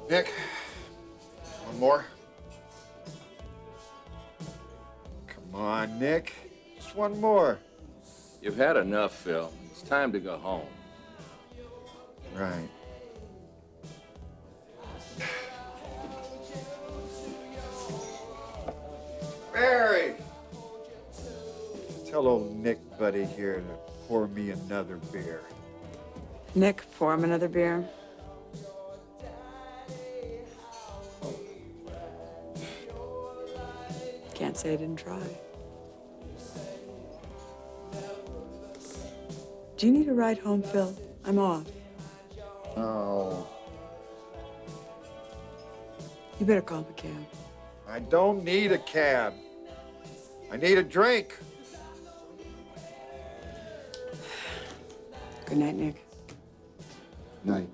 Nick, one more? Come on, Nick. Just one more. You've had enough, Phil. It's time to go home. Right. Mary! Tell old Nick buddy here to pour me another beer. Nick, pour him another beer. Can't say I didn't try. Do you need a ride home, Phil? I'm off. Oh. You better call the cab. I don't need a cab. I need a drink. Good night, Nick. Night.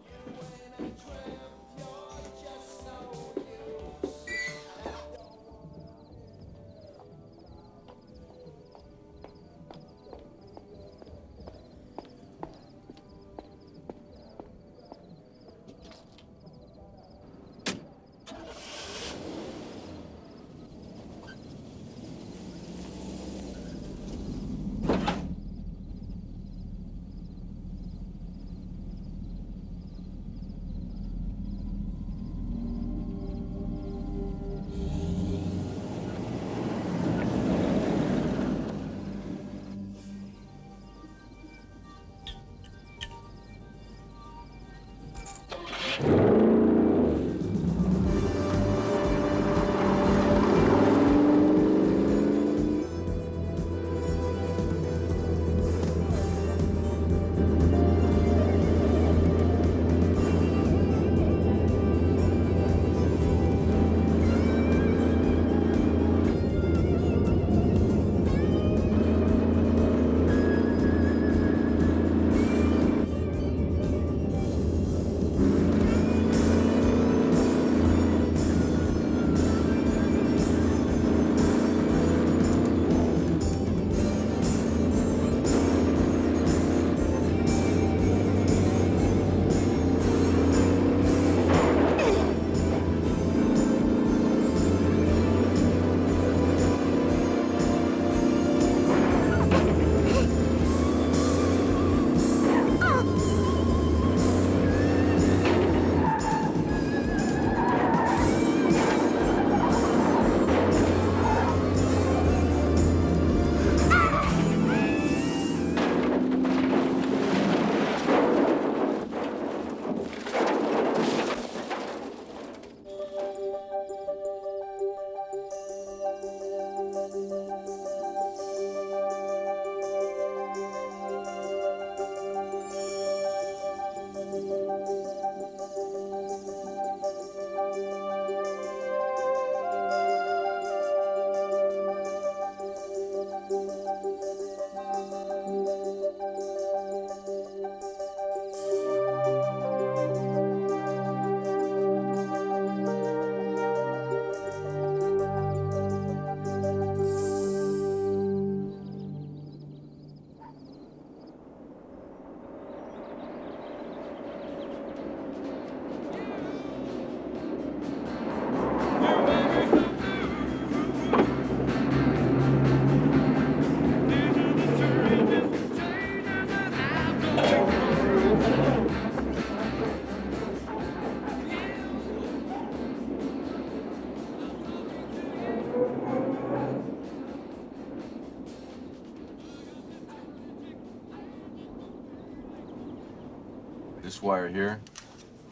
This wire here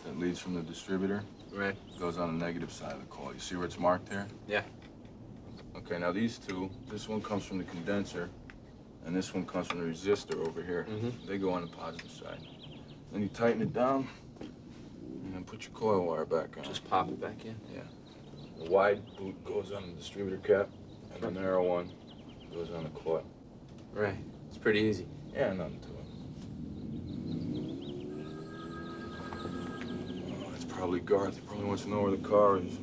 that leads from the distributor Right. goes on the negative side of the coil. You see where it's marked there? Yeah. Okay, now these two, this one comes from the condenser, and this one comes from the resistor over here. They go on the positive side. Then you tighten it down, and then put your coil wire back on. Just pop it back in? Yeah. The wide boot goes on the distributor cap, and the narrow one goes on the coil. Right. It's pretty easy. Yeah, nothing to it. Oh, it's probably Garth. He probably wants to know where the car is.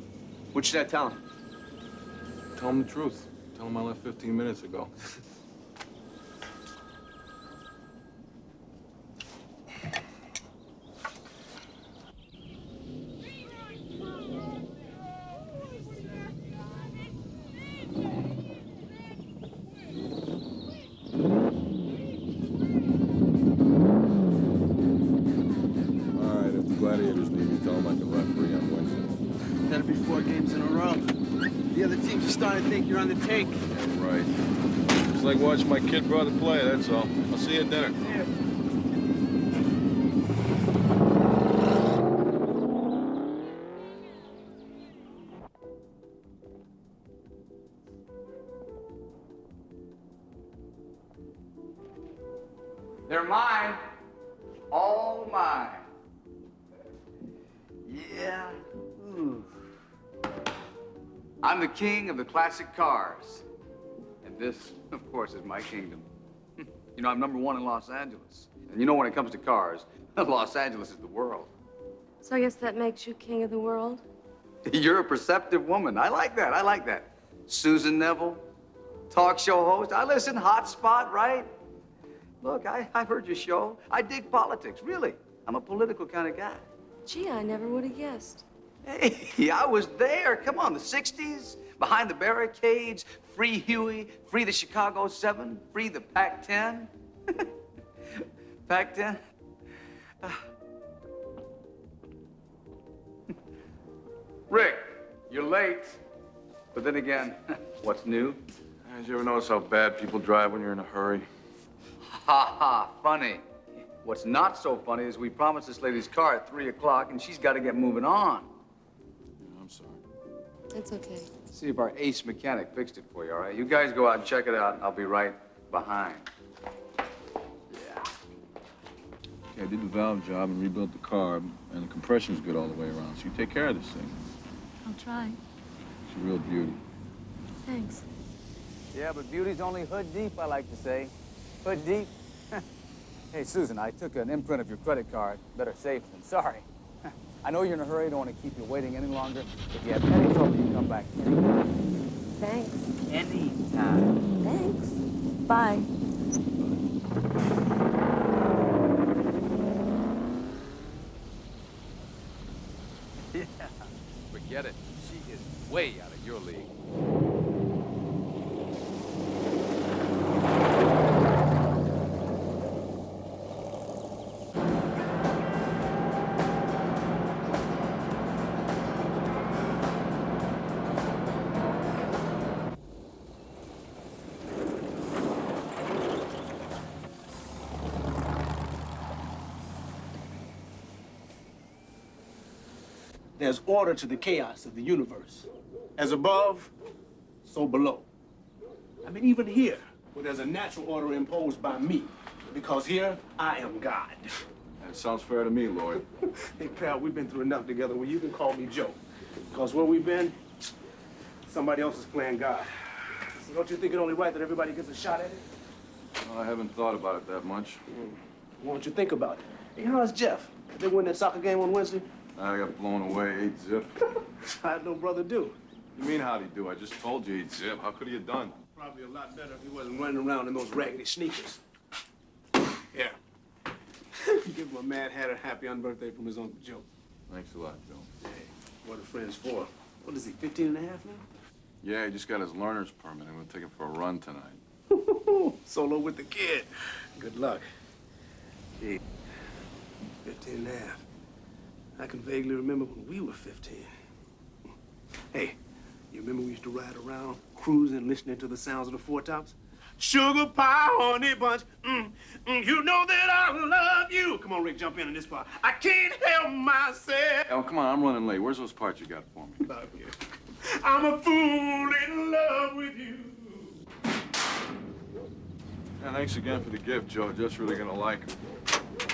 What should I tell him? Tell him the truth. Tell him I left 15 minutes ago. Gladiators need me, tell them I can referee on Wednesday. That'll be 4 games in a row. The other teams are starting to think you're on the take. Yeah, right. It's like watching my kid brother play, that's all. I'll see you at dinner. Yeah. They're mine. All mine. Yeah. Ooh. I'm the king of the classic cars. And this, of course, is my kingdom. You know, I'm #1 in Los Angeles. And you know, when it comes to cars, Los Angeles is the world. So I guess that makes you king of the world? You're a perceptive woman. I like that. I like that. Susan Neville, talk show host. I listen, Hotspot, right? Look, I've heard your show. I dig politics, really. I'm a political kind of guy. Gee, I never would have guessed. Hey, I was there. Come on, the 60s, behind the barricades, free Huey, free the Chicago 7, free the Pac-10. Pac-10? Rick, you're late. But then again, what's new? Did you ever notice how bad people drive when you're in a hurry? Ha ha, funny. What's not so funny is we promised this lady's car at 3 o'clock and she's got to get moving on. Yeah, I'm sorry. That's okay. See if our ace mechanic fixed it for you, all right? You guys go out and check it out. I'll be right behind. Yeah. Okay, I did the valve job and rebuilt the carb, and the compression's good all the way around, so you take care of this thing. I'll try. It's a real beauty. Thanks. Yeah, but beauty's only hood deep, I like to say. Hood deep. Hey, Susan, I took an imprint of your credit card. Better safe than sorry. I know you're in a hurry. Don't want to keep you waiting any longer. If you have any trouble, you can come back anytime. Thanks. Anytime. Thanks. Bye. Yeah. Forget it. She is way out of your league. There's order to the chaos of the universe. As above, so below. I mean, even here, where there's a natural order imposed by me, because here, I am God. That sounds fair to me, Lloyd. Hey, pal, we've been through enough together where you can call me Joe. Because where we've been, somebody else is playing God. So don't you think it only right that everybody gets a shot at it? Well, I haven't thought about it that much. Why don't you think about it? Hey, how's Jeff? Did they win that soccer game on Wednesday? I got blown away, 8-zip. I had no brother do. You mean how'd he do? I just told you 8-zip. How could he have done? Probably a lot better if he wasn't running around in those raggedy sneakers. Yeah. Give him a Mad Hatter happy unbirthday from his Uncle Joe. Thanks a lot, Joe. Hey, what are friends for? What is he, 15 and a half now? Yeah, he just got his learner's permit. I'm gonna take him for a run tonight. Solo with the kid. Good luck. Gee, 15 and a half. I can vaguely remember when we were 15. Hey, you remember we used to ride around, cruising, listening to the sounds of the Four Tops? Sugar pie, honey bunch, you know that I love you. Come on, Rick, jump in this part. I can't help myself. Oh, come on, I'm running late. Where's those parts you got for me? Love you. I'm a fool in love with you. Yeah, thanks again for the gift, Joe. Just really gonna like it.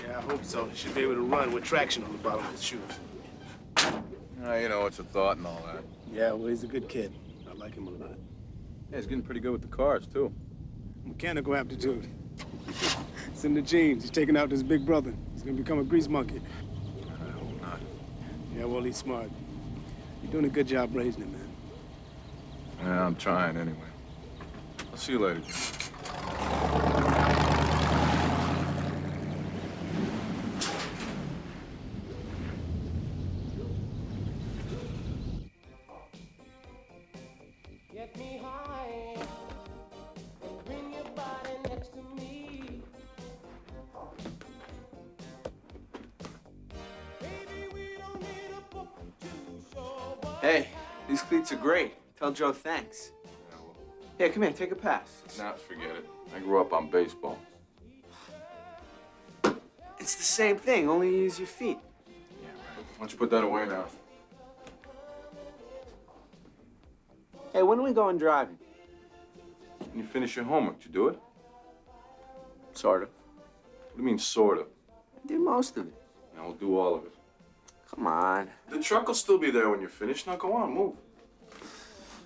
Yeah, I hope so. Should be able to run with traction on the bottom of his shoes. You know, it's a thought and all that. Yeah, well, he's a good kid. I like him a lot. Yeah, he's getting pretty good with the cars, too. Mechanical aptitude. It's in the genes. He's taking out his big brother. He's gonna become a grease monkey. I hope not. Yeah, well, he's smart. You're doing a good job raising him, man. Yeah, I'm trying anyway. I'll see you later. Get me high and bring your body next to me. Baby, we Hey, these cleats are great. Tell Joe thanks. Yeah, well, Here, come here, take a pass. nah, forget it. I grew up on baseball. It's the same thing, only you use your feet. Yeah, right. Why don't you put that away now? Hey, when are we going driving? When you finish your homework, did you do it? Sort of. What do you mean, sort of? I did most of it. Now we'll do all of it. Come on. The truck will still be there when you're finished. Now go on, move.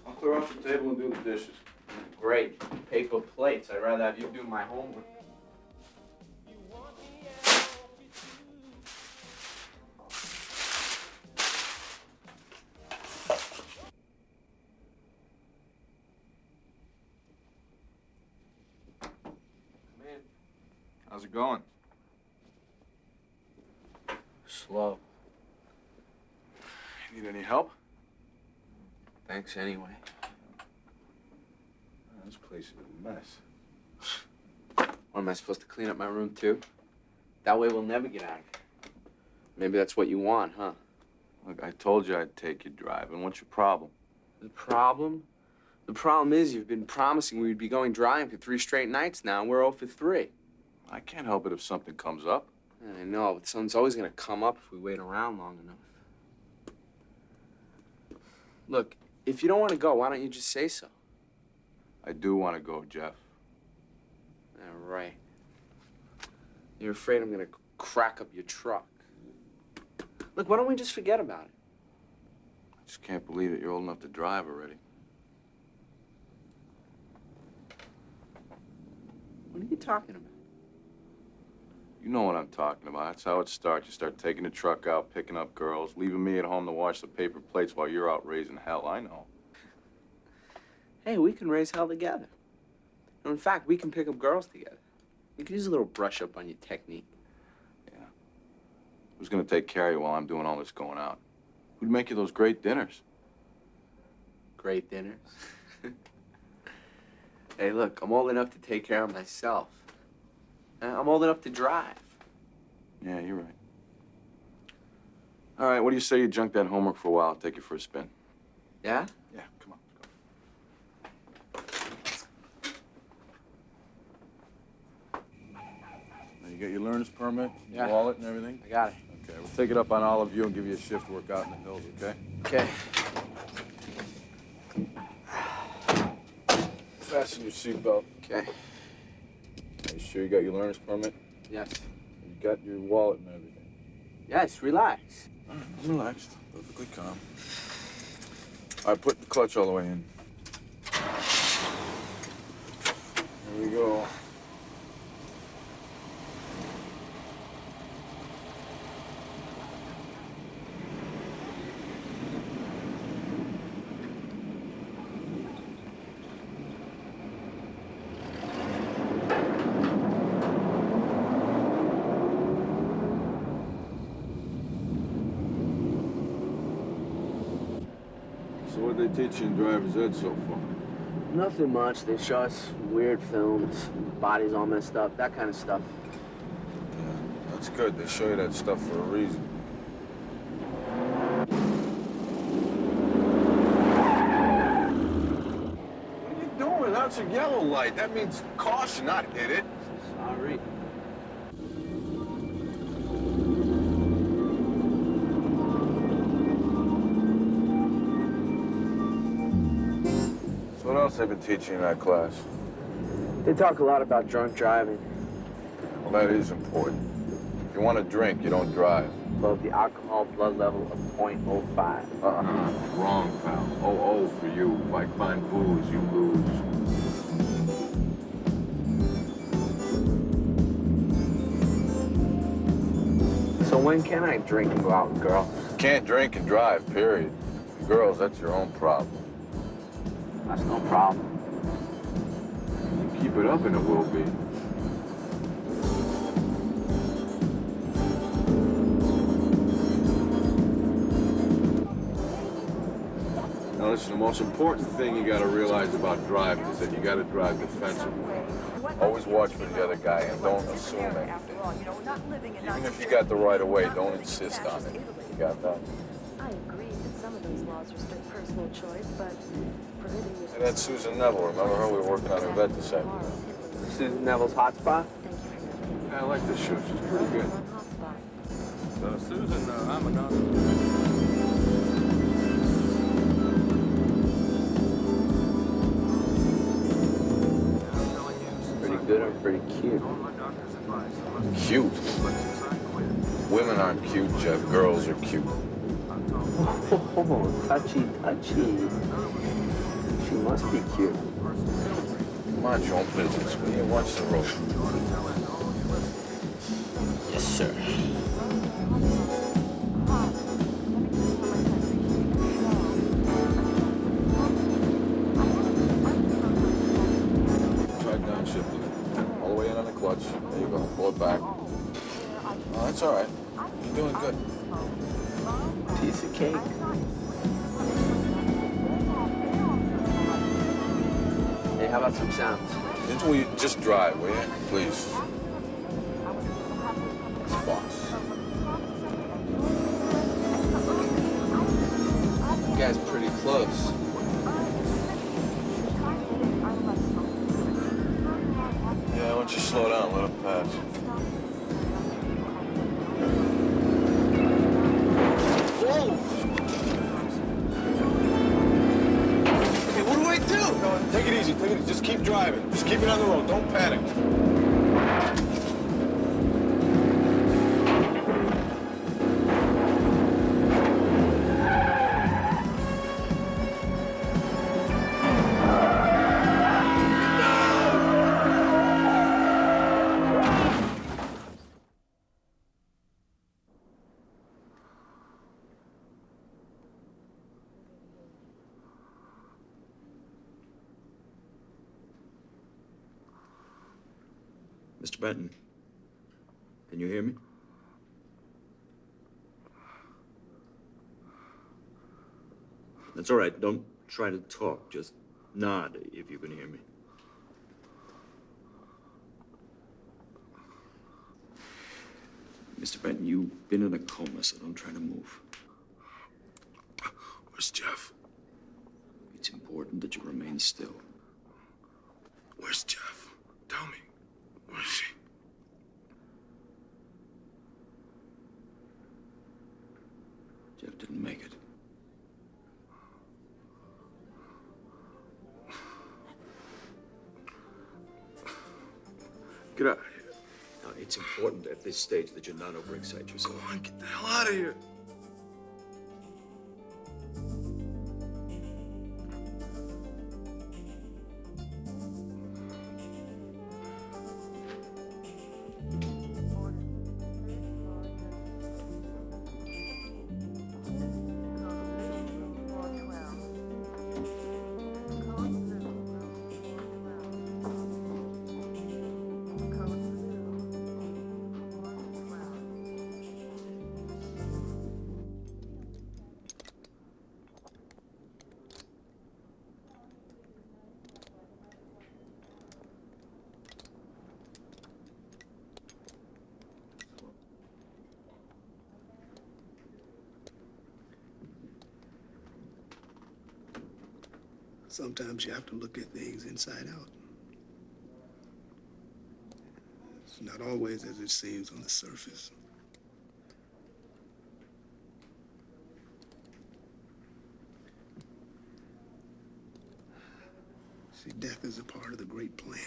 I'll clear off the table and do the dishes. Great. Paper plates. I'd rather have you do my homework. How's it going? Slow. Need any help? Thanks anyway. This place is a mess. What, am I supposed to clean up my room too? That way we'll never get out of here. Maybe that's what you want, huh? Look, I told you I'd take you driving. What's your problem? The problem? The problem is you've been promising we'd be going driving for 3 straight nights now, and we're 0 for 3. I can't help it if something comes up. I know, but something's always gonna come up if we wait around long enough. Look, if you don't want to go, why don't you just say so? I do want to go, Jeff. Yeah, right. You're afraid I'm gonna crack up your truck. Look, why don't we just forget about it? I just can't believe that you're old enough to drive already. What are you talking about? You know what I'm talking about. That's how it starts. You start taking the truck out, picking up girls, leaving me at home to wash the paper plates while you're out raising hell. I know. Hey, we can raise hell together. And in fact, we can pick up girls together. You could use a little brush up on your technique. Yeah. Who's gonna take care of you while I'm doing all this going out? Who'd make you those great dinners? Great dinners. Hey, look, I'm old enough to take care of myself. I'm old enough to drive. Yeah, you're right. All right, what do you say you junk that homework for a while? I'll take you for a spin. Yeah? Yeah, come on. Now you got your learner's permit, your Yeah. wallet and everything? I got it. Okay, we'll take it up on all of you and give you a shift work out in the hills, okay? Okay. Fasten your seatbelt. Okay. Are you sure you got your learner's permit? Yes. You got your wallet and everything? Yes, relax. All right, I'm relaxed, perfectly calm. All right, put the clutch all the way in. Here we go. So what did they teach you in driver's ed so far? Nothing much. They show us weird films, bodies all messed up, that kind of stuff. Yeah, that's good. They show you that stuff for a reason. What are you doing? That's a yellow light. That means caution, not hit it. Sorry. So what else have they been teaching in that class? They talk a lot about drunk driving. Well, that is important. If you want to drink, you don't drive. Above the alcohol blood level of 0.05. Wrong, pal. Oh, for you. If I find booze, you lose. So when can I drink and go out with girls? Can't drink and drive, period. Girls, that's your own problem. That's no problem. You keep it up and it will be. Now listen, the most important thing you gotta realize about driving is that you gotta drive defensively. Always watch for the other guy and don't assume anything. Even if you got the right of way, don't insist on it. You got that? I agree that some of those laws restrict personal choice, but prohibiting it. And that's Susan Neville. Remember her? We were working on her vet this afternoon. Susan Neville's Hotspot? Yeah, I like this shoe. She's pretty good. So, Susan, I'm anonymous. Pretty good or pretty cute? Cute. Women aren't cute, Jeff. Girls are cute. Oh, touchy, touchy. She must be cute. Mind your own business. Will you watch the road? Yes, sir. Try downshifting. All the way in on the clutch. There you go. Pull it back. Oh, that's all right. You're doing good. Piece of cake. Hey, how about some sounds? Will you just drive, will you? Please. It's boss. You guys pretty close. Yeah, why don't you slow down, let him pass. Whoa! Okay, what do I do? No, take it easy, take it easy. Just keep driving. Just keep it on the road. Don't panic. Mr. Benton, can you hear me? That's all right. Don't try to talk. Just nod if you can hear me. Mr. Benton, you've been in a coma, so don't try to move. Where's Jeff? It's important that you remain still. Where's Jeff? Tell me. Where is she? Jeff didn't make it. Get out of here. Now, it's important at this stage that you not overexcite yourself. Come on, get the hell out of here. Sometimes you have to look at things inside out. It's not always as it seems on the surface. See, death is a part of the great plan.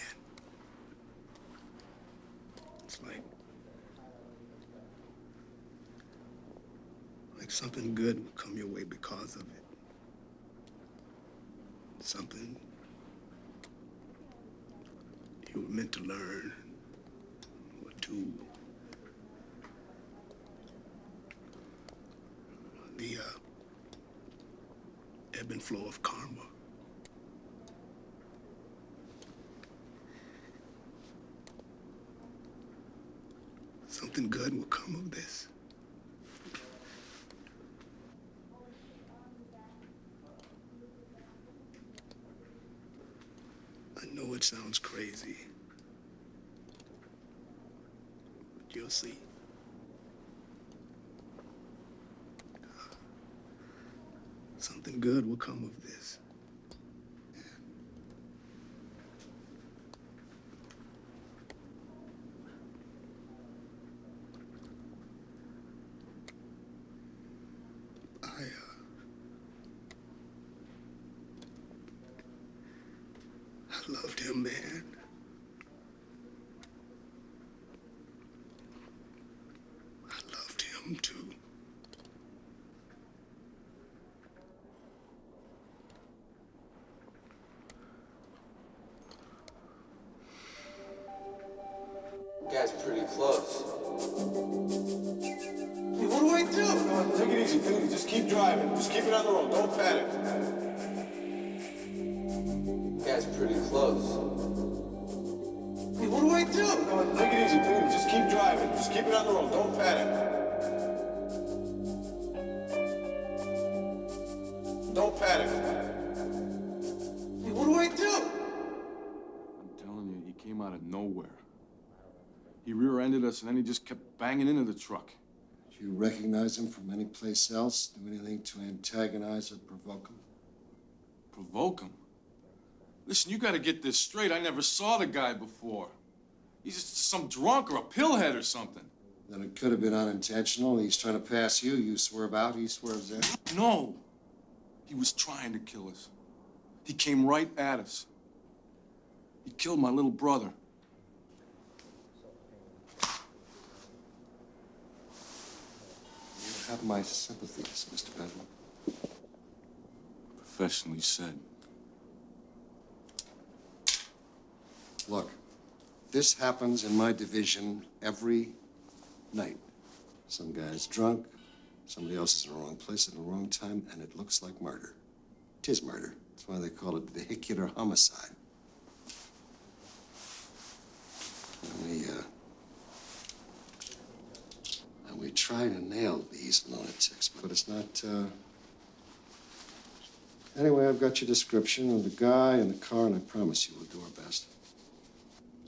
It's like something good will come your way because of it. Something you were meant to learn or do. The ebb and flow of karma. Something good will come of this. I know it sounds crazy, but you'll see. Something good will come of this. I loved him, man. I loved him, too. Guy's pretty close. Hey, what do I do? Come on, take it easy, dude. Just keep driving. Just keep it on the road. Don't panic. Guy's pretty close. Hey, what do I do? Come on, take it easy, dude. Just keep driving. Just keep it on the road. Don't panic. Don't panic. Hey, what do I do? I'm telling you, he came out of nowhere. He rear-ended us, and then he just kept banging into the truck. Did you recognize him from any place else? Do anything to antagonize or provoke him? Provoke him? Listen, you gotta get this straight. I never saw the guy before. He's just some drunk or a pillhead or something. Then it could have been unintentional. He's trying to pass you. You swerve out, he swerves in. No. He was trying to kill us. He came right at us. He killed my little brother. You have my sympathies, Mr. Benton. Professionally said. Look, this happens in my division every night. Some guy's drunk, somebody else is in the wrong place at the wrong time, and it looks like murder. 'Tis murder. That's why they call it vehicular homicide. And we try to nail these lunatics, but it's not, Anyway, I've got your description of the guy and the car, and I promise you we'll do our best.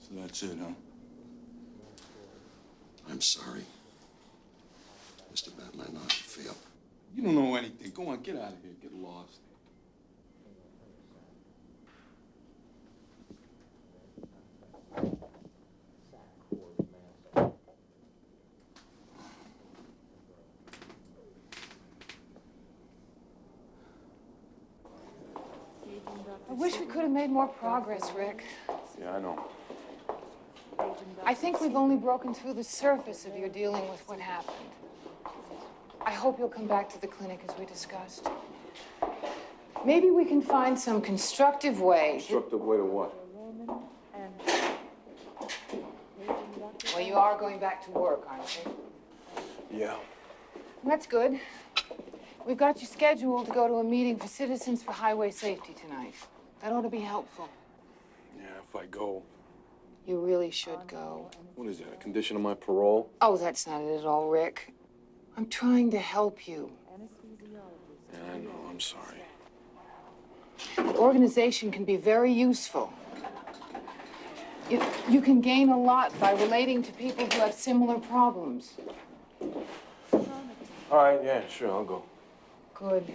So that's it, huh? I'm sorry. Mr. Benton, I know how you feel. You don't know anything. Go on, get out of here. Get lost. I wish we could have made more progress, Rick. Yeah, I know. I think we've only broken through the surface of your dealing with what happened. I hope you'll come back to the clinic as we discussed. Maybe we can find some constructive way. Constructive way to what? Well, you are going back to work, aren't you? Yeah. That's good. We've got you scheduled to go to a meeting for Citizens for Highway Safety tonight. That ought to be helpful. Yeah, if I go. You really should go. What is that, a condition of my parole? Oh, that's not it at all, Rick. I'm trying to help you. Yeah, I know. I'm sorry. The organization can be very useful. You can gain a lot by relating to people who have similar problems. All right, yeah, sure, I'll go. Good.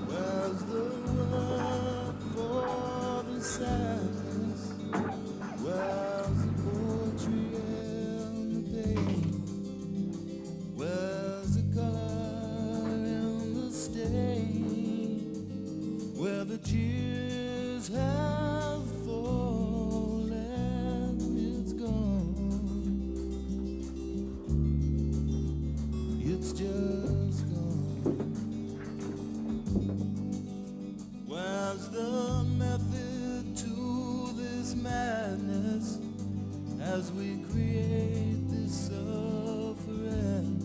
Where's the word for the sadness? Where's the poetry and the pain? Where's the color and the stain? Where the tears have fallen, it's gone. It's just gone. Where's the method to this madness as we create this suffering?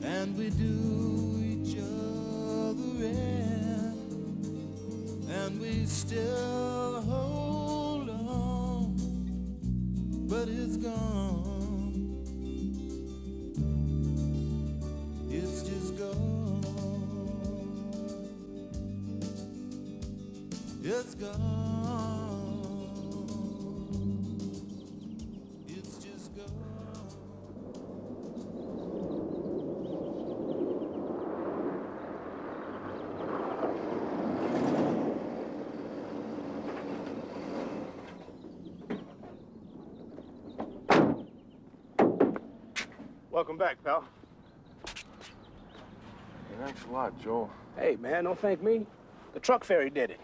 And we do each other in, and we still hold on, but it's gone. It's just gone. It's just gone. Welcome back, pal. Thanks a lot, Joel. Hey, man, don't thank me. The truck ferry did it.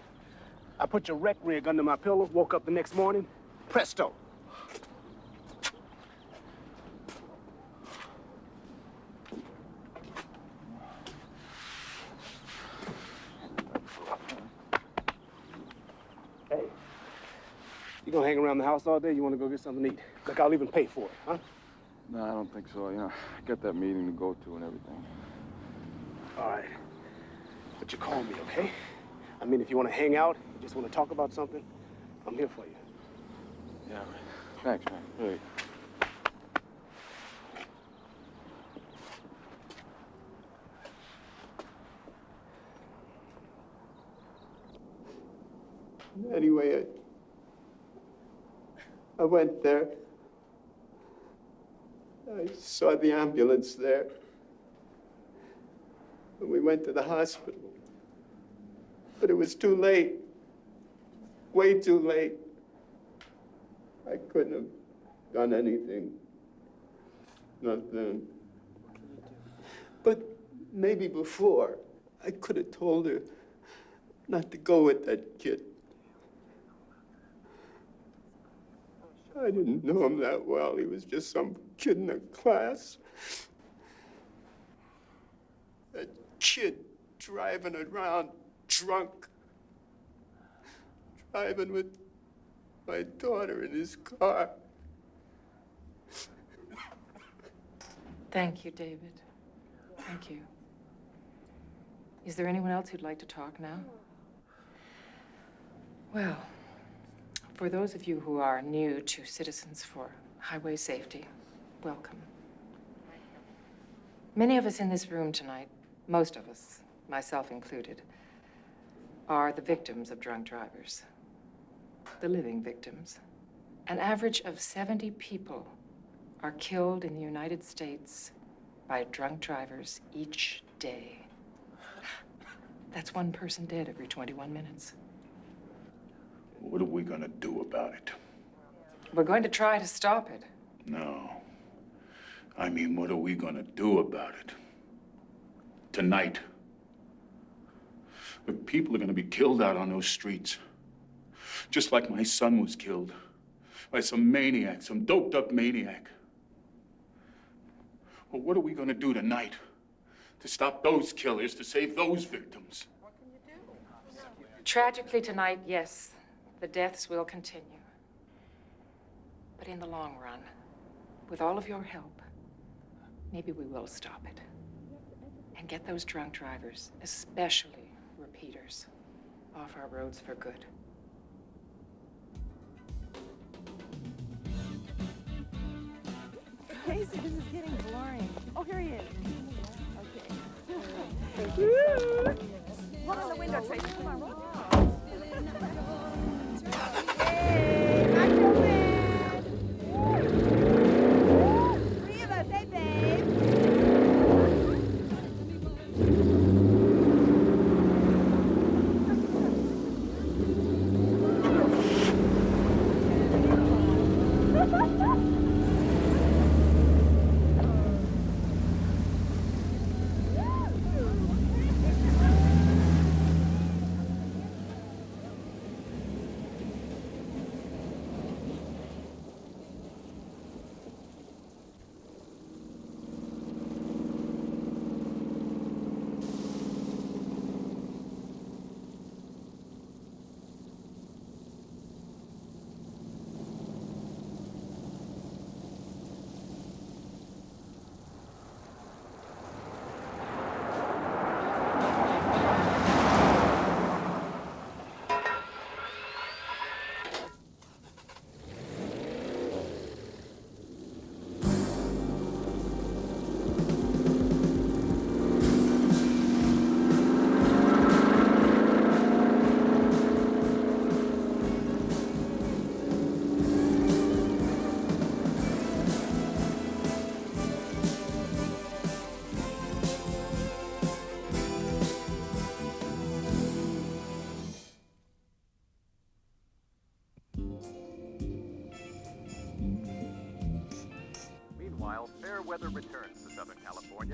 I put your wreck rig under my pillow, woke up the next morning, presto. Hey, you gonna hang around the house all day? You wanna go get something to eat? Like, I'll even pay for it, huh? No, I don't think so. You know, I got that meeting to go to and everything. All right. But you call me, okay? I mean, if you want to hang out, you just want to talk about something, I'm here for you. Yeah, thanks, man. Really. Anyway, I went there. I saw the ambulance there. And we went to the hospital. But it was too late. Way too late. I couldn't have done anything. Not then. But maybe before, I could have told her not to go with that kid. I didn't know him that well. He was just some kid in a class. That kid driving around drunk. Driving with my daughter in his car. Thank you, David. Thank you. Is there anyone else who'd like to talk now? Well, for those of you who are new to Citizens for Highway Safety, welcome. Many of us in this room tonight, most of us, myself included, are the victims of drunk drivers. The living victims. An average of 70 people are killed in the United States by drunk drivers each day. That's one person dead every 21 minutes. What are we gonna do about it? We're going to try to stop it. No. I mean, what are we gonna do about it? Tonight. Look, people are gonna be killed out on those streets. Just like my son was killed by some maniac, some doped up maniac. Well, what are we gonna do tonight to stop those killers, to save those victims? Tragically tonight, yes, the deaths will continue. But in the long run, with all of your help, maybe we will stop it. And get those drunk drivers, especially repeaters, off our roads for good. Casey, this is getting boring. Oh, here he is. Okay. Look on the window, Tracy. Come on, roll. Hey, I feel bad. Three of us, hey, babe.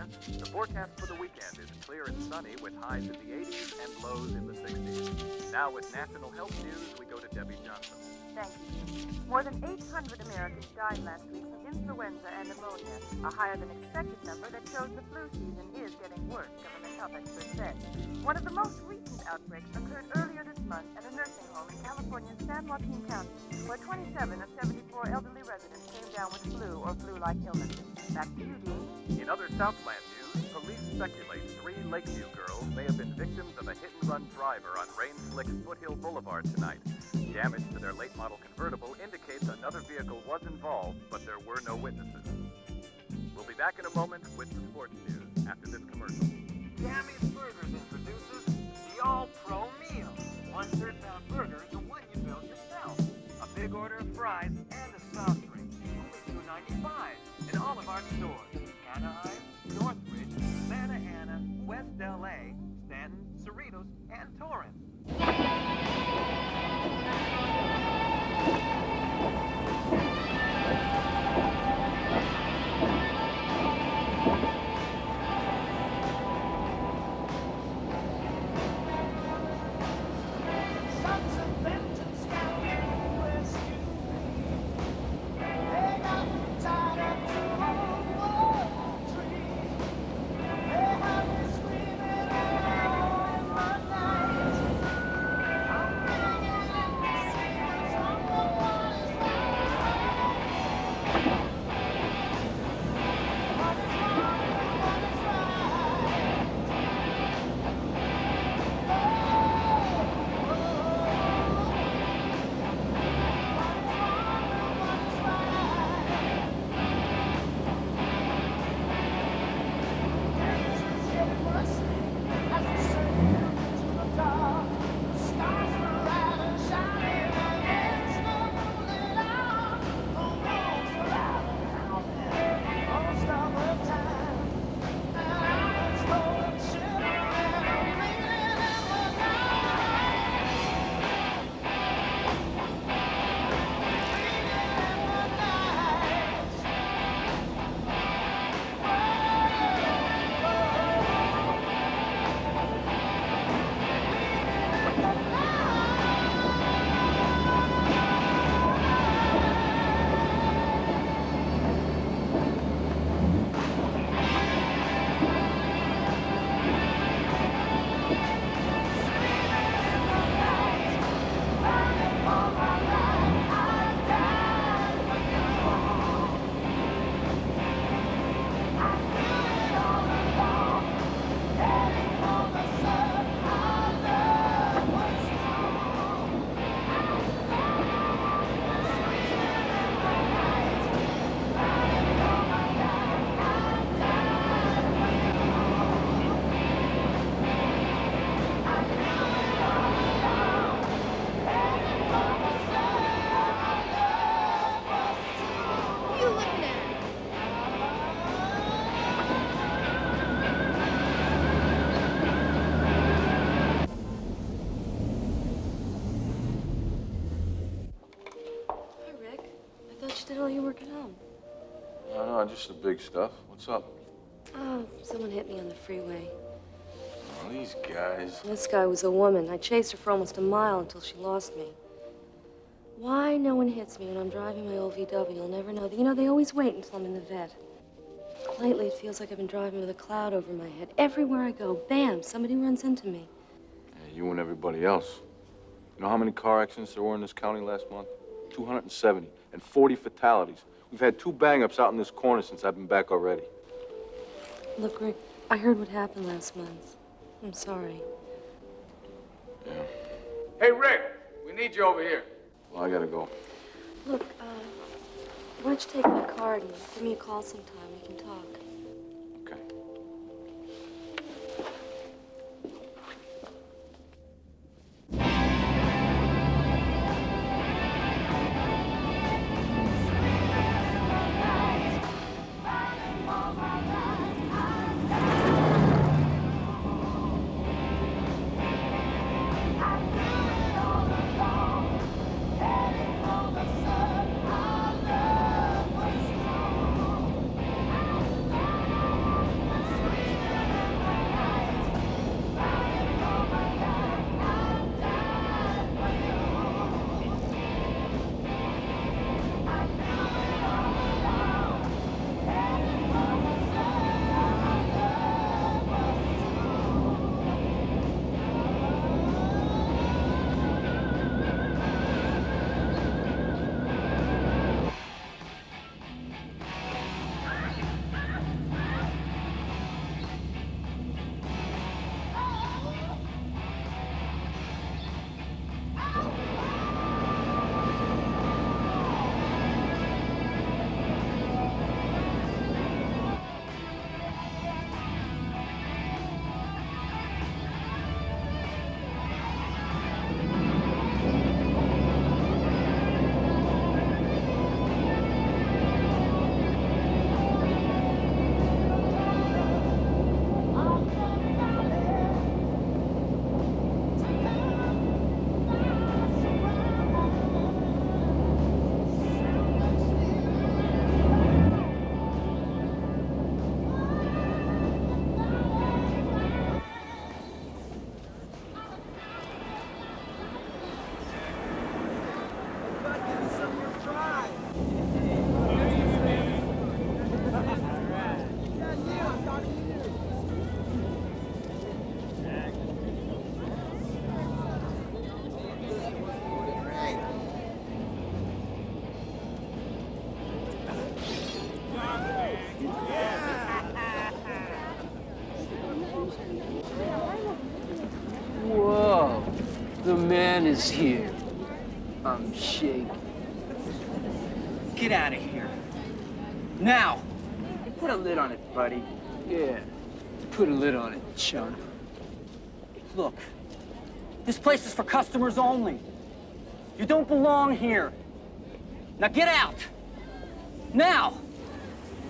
California. The forecast for the weekend is clear and sunny with highs in the 80s and lows in the 60s. Now with National Health News, we go to Debbie Johnson. Thank you. More than 800 Americans died last week from influenza and pneumonia, a higher than expected number that shows the flu season is getting worse, Government Health experts said. One of the most recent outbreaks occurred earlier this month at a nursing home in California's San Joaquin County, where 27 of 74 elderly residents came down with flu or flu-like illnesses. Back to you, Dean. In other Southland news, police speculate 3 Lakeview girls may have been victims of a hit-and-run driver on Rain-Slick's Foothill Boulevard tonight. Damage to their late-model convertible indicates another vehicle was involved, but there were no witnesses. We'll be back in a moment with the sports news after this commercial. Tammy's Burgers introduces the All-Pro Meal. 1/3-pound burger, the one you build yourself. A big order of fries and a soft drink. Only $2.95 in all of our stores. Anaheim, Northridge, Santa Ana, West LA, Stanton, Cerritos, and Torrance. Did all your work at home? No, just the big stuff. What's up? Oh, someone hit me on the freeway. Oh, these guys. This guy was a woman. I chased her for almost a mile until she lost me. Why no one hits me when I'm driving my old VW, you'll never know. You know, they always wait until I'm in the vet. Lately, it feels like I've been driving with a cloud over my head. Everywhere I go, bam, somebody runs into me. Yeah, you and everybody else. You know how many car accidents there were in this county last month? 270 and 40 fatalities. We've had 2 bang-ups out in this corner since I've been back already. Look, Rick, I heard what happened last month. I'm sorry. Yeah. Hey, Rick, we need you over here. Well, I gotta go. Look, why don't you take my card and give me a call sometime? We can talk. Okay. The man is here. I'm shaking. Get out of here. Now! Put a lid on it, buddy. Yeah, put a lid on it, chump. Look, this place is for customers only. You don't belong here. Now get out! Now!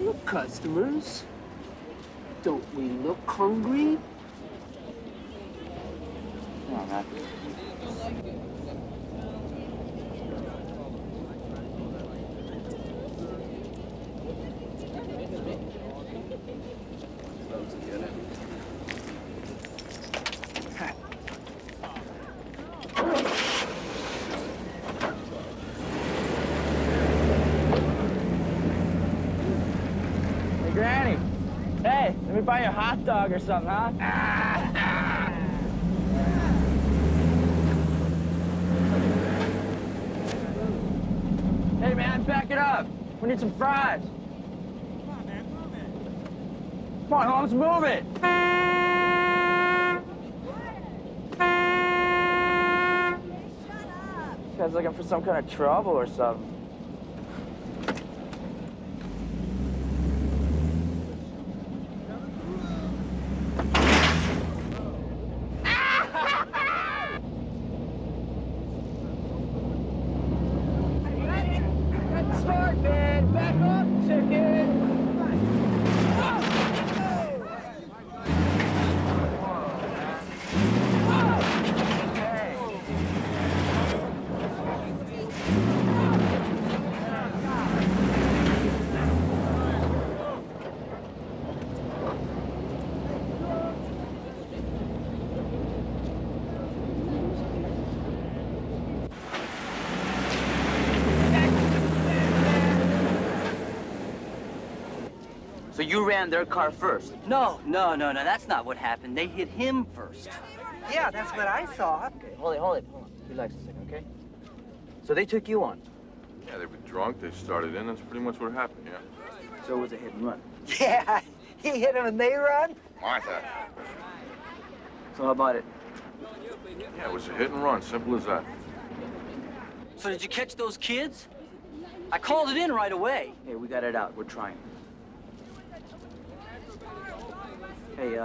Look, customers. Don't we look hungry? Come on, man. Hey, Granny. Hey, let me buy you a hot dog or something, huh? Hey, man, back it up. We need some fries. Come on, man, move it. Come on, Holmes, move it. This guy's looking for some kind of trouble or something. Smart, man. Back up, chicken. So you ran their car first? No, that's not what happened. They hit him first. Yeah, that's what I saw. Okay, hold it. Relax a second, okay? So they took you on. Yeah, they were drunk, they started in, that's pretty much what happened, yeah. So it was a hit and run. Yeah, he hit him and they run. Martha. So how about it? Yeah, it was a hit and run, simple as that. So did you catch those kids? I called it in right away. Hey, we got it out. We're trying. Hey,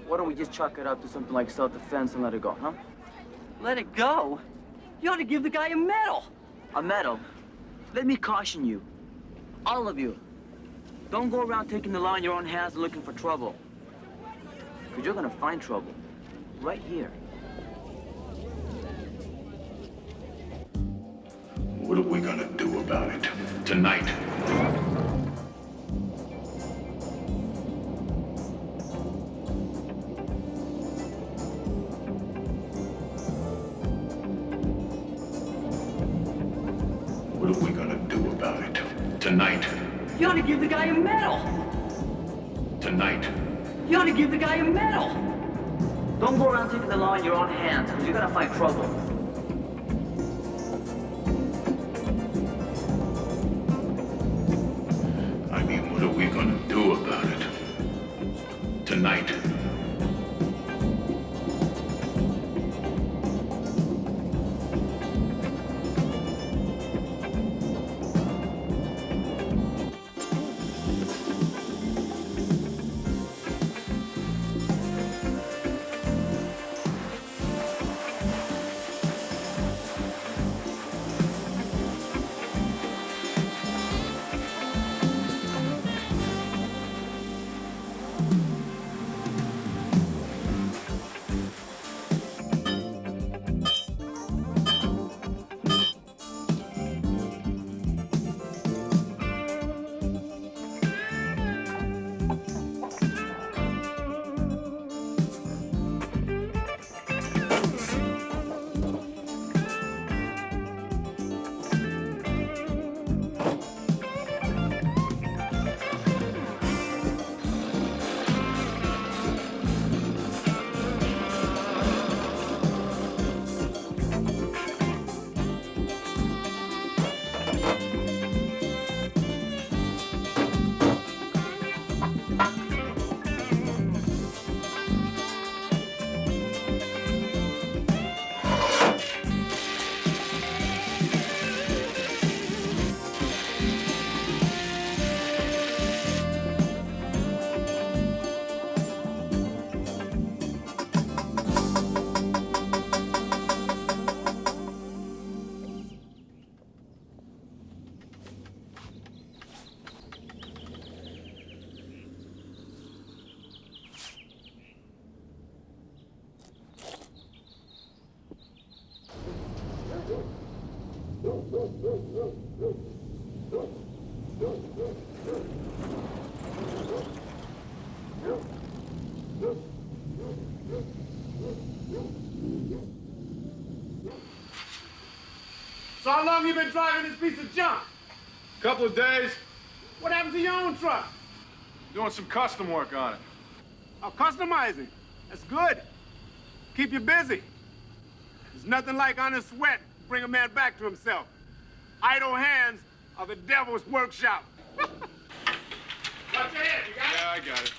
why don't we just chalk it up to something like self-defense and let it go, huh? Let it go? You ought to give the guy a medal. A medal? Let me caution you. All of you. Don't go around taking the law in your own hands and looking for trouble. Because you're gonna find trouble. Right here. What are we gonna do about it? Tonight. What are we gonna do about it? Tonight. You ought to give the guy a medal. Tonight. You ought to give the guy a medal. Don't go around taking the law in your own hands, because you're gonna find trouble. I mean, what are we gonna do about it? Tonight. So how long you been driving this piece of junk? Couple of days. What happened to your own truck? Doing some custom work on it. Oh, customizing. That's good. Keep you busy. There's nothing like honest sweat to bring a man back to himself. Idle hands are the devil's workshop. Watch your head, you got it? Yeah, I got it.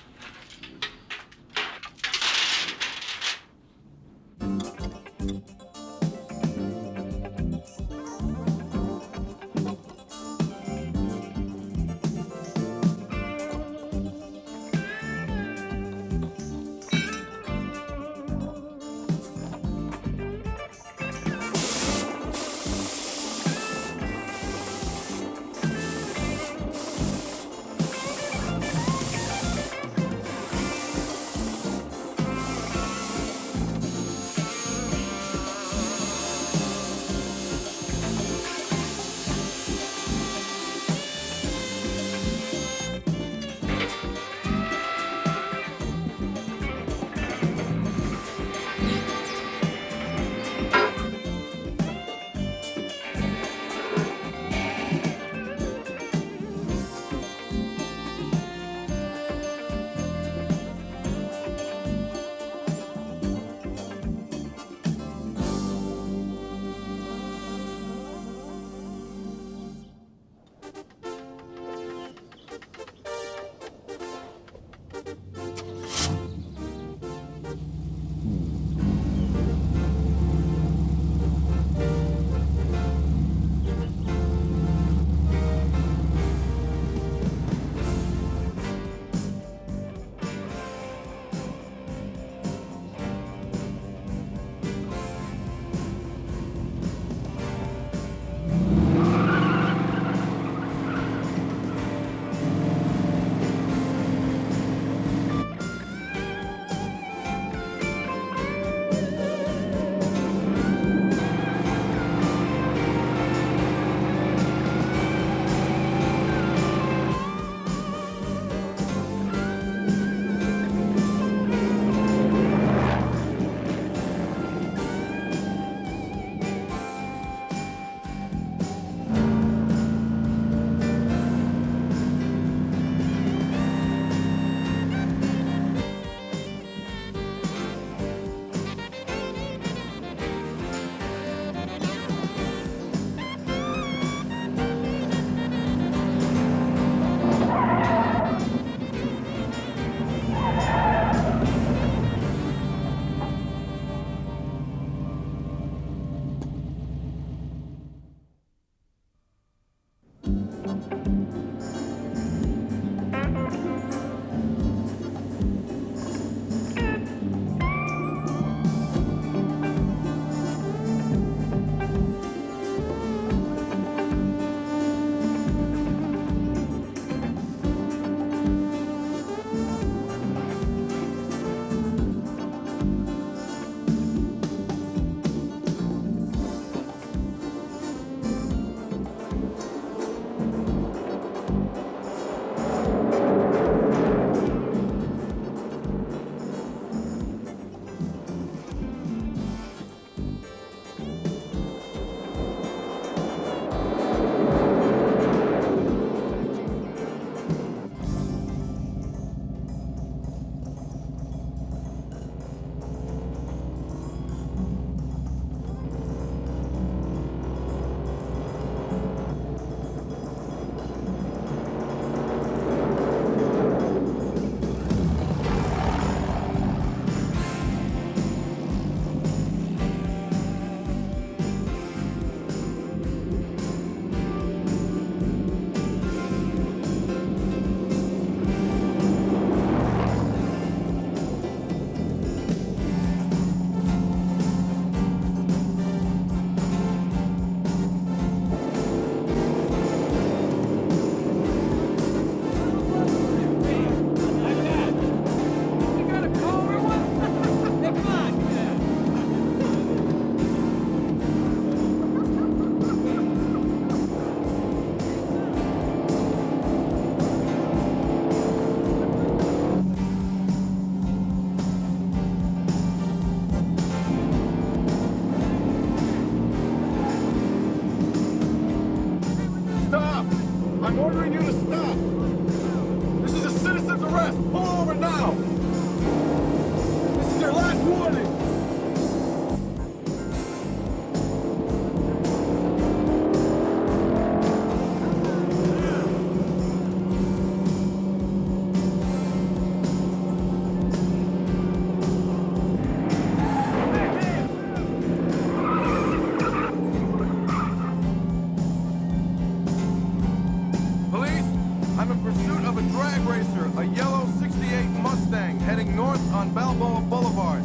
heading north on Balboa Boulevard.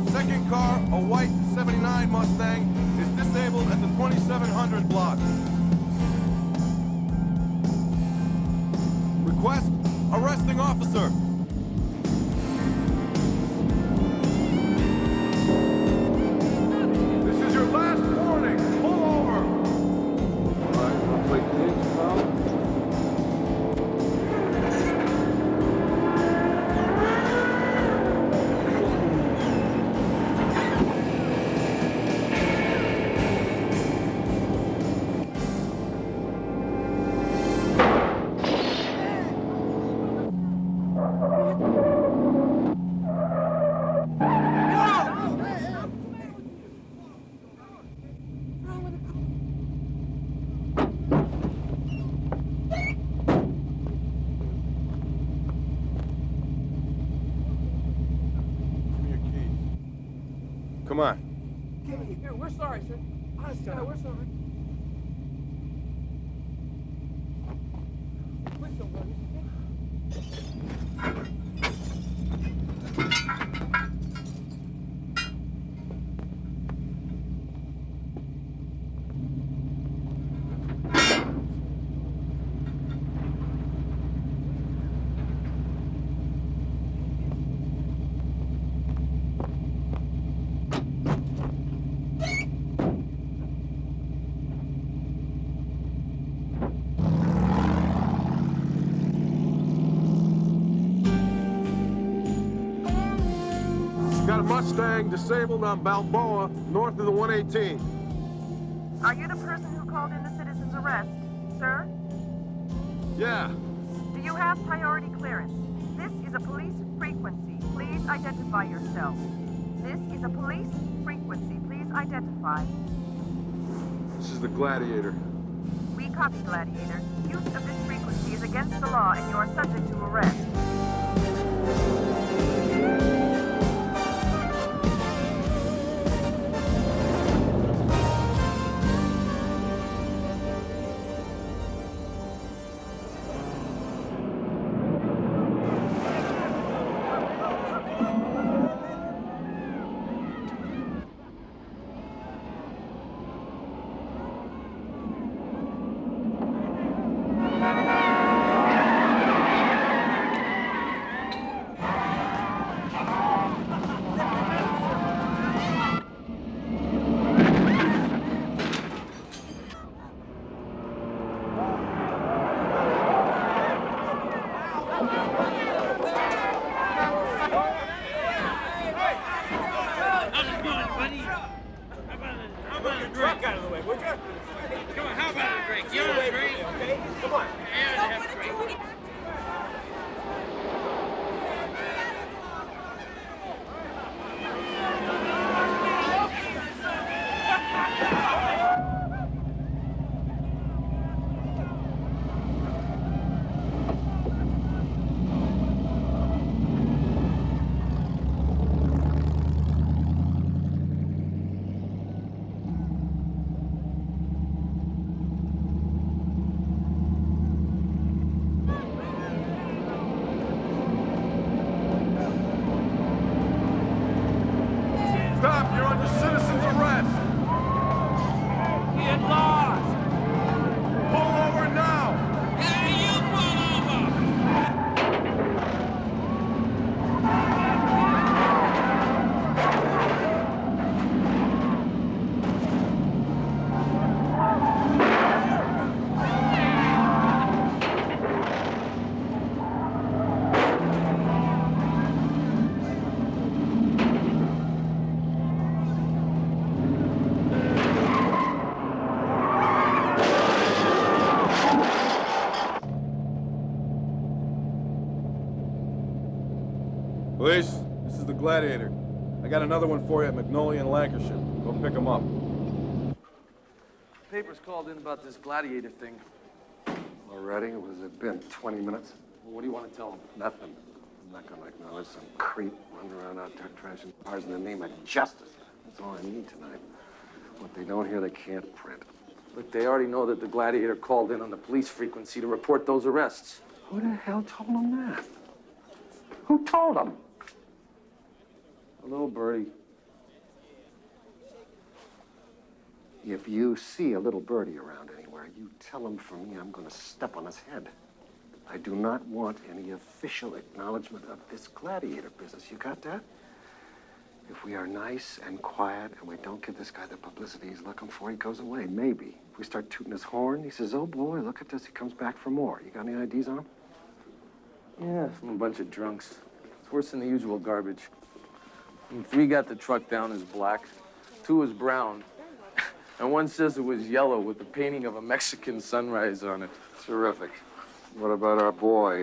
Second car, a white 79 Mustang, is disabled at the 2700 block. Request, arresting officer. This is your last warning. Pull over. All right, I'll take these, pal. Come on. Here, we're sorry, sir. Honest God, we're sorry. Please don't worry. Got a Mustang disabled on Balboa, north of the 118. Are you the person who called in the citizen's arrest, sir? Yeah. Do you have priority clearance? This is a police frequency. Please identify yourself. This is a police frequency. Please identify. This is the Gladiator. We copy, Gladiator. Use of this frequency is against the law and you are subject to arrest. Stop, you're under citizen's arrest. Get lost! Pull over now. Yeah, you pull Police, this is the Gladiator. I got another one for you at Magnolia and Lancashire. Go pick him up. Papers called in about this Gladiator thing. Already? What has it been, 20 minutes? Well, what do you want to tell them? Nothing. I'm not gonna acknowledge some creep running around out there trashing cars in the name of justice. That's all I need tonight. What they don't hear, they can't print. But they already know that the Gladiator called in on the police frequency to report those arrests. Who the hell told them that? Who told them? A little birdie. If you see a little birdie around anywhere, you tell him from me I'm going to step on his head. I do not want any official acknowledgement of this Gladiator business. You got that? If we are nice and quiet and we don't give this guy the publicity he's looking for, he goes away, maybe. If we start tooting his horn, he says, oh boy, look at this, he comes back for more. You got any IDs on him? Yeah, from a bunch of drunks. It's worse than the usual garbage. And 3 got the truck down as black, 2 was brown, and 1 says it was yellow with the painting of a Mexican sunrise on it. Terrific. What about our boy,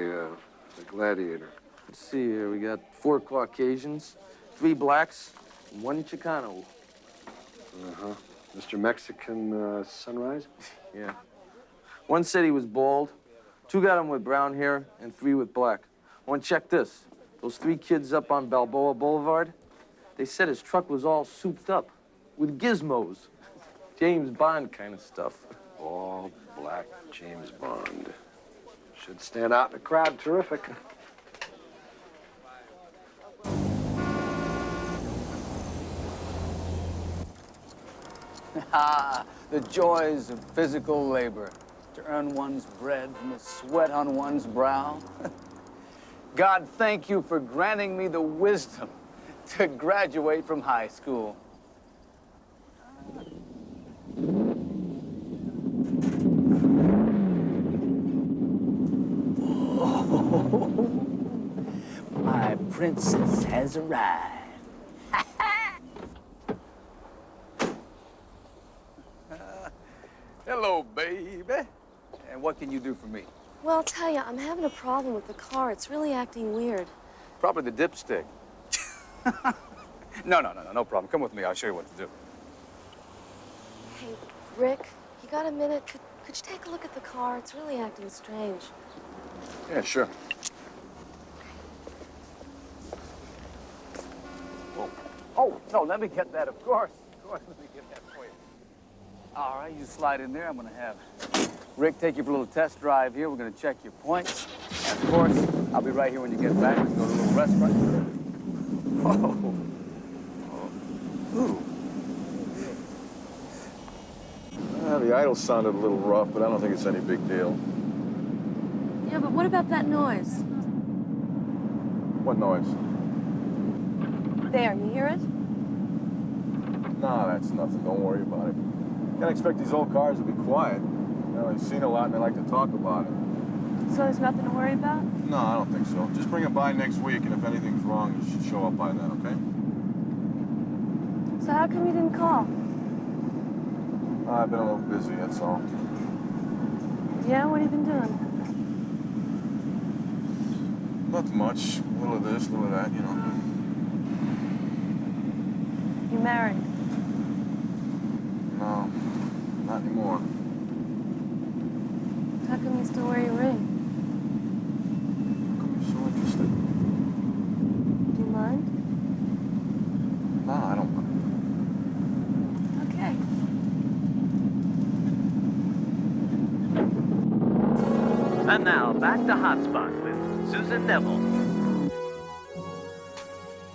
the Gladiator? Let's see here, we got 4 Caucasians, 3 blacks, and 1 Chicano. Uh-huh. Mr. Mexican Sunrise? Yeah. 1 said he was bald, 2 got him with brown hair, and 3 with black. One, check this. Those 3 kids up on Balboa Boulevard, they said his truck was all souped up with gizmos. James Bond kind of stuff. All black James Bond. Should stand out in the crowd. Terrific. The joys of physical labor. To earn one's bread from the sweat on one's brow. God, thank you for granting me the wisdom to graduate from high school. Oh, my princess has arrived. Hello, baby. And what can you do for me? Well, I'll tell you, I'm having a problem with the car. It's really acting weird. Probably the dipstick. No problem. Come with me. I'll show you what to do. Hey, Rick, you got a minute? Could you take a look at the car? It's really acting strange. Yeah, sure. Whoa. Oh, no, let me get that, of course. Of course, let me get that for you. All right, you slide in there. I'm going to have Rick take you for a little test drive here. We're going to check your points. And, of course, I'll be right here when you get back. We can go to a little restaurant. Whoa. Ooh. The idle sounded a little rough, but I don't think it's any big deal. Yeah, but what about that noise? What noise? There, you hear it? Nah, that's nothing. Don't worry about it. Can't expect these old cars to be quiet. They've seen a lot and they like to talk about it. So there's nothing to worry about? No, I don't think so. Just bring it by next week, and if anything's wrong, you should show up by then, okay? So how come you didn't call? I've been a little busy, that's all. Yeah, what have you been doing? Not much. A little of this, a little of that, you know. You married? No, not anymore. How come you still wear your ring? How come you're so interested? Do you mind? No, I don't mind. Okay. And now, back to Hotspot with Susan Neville.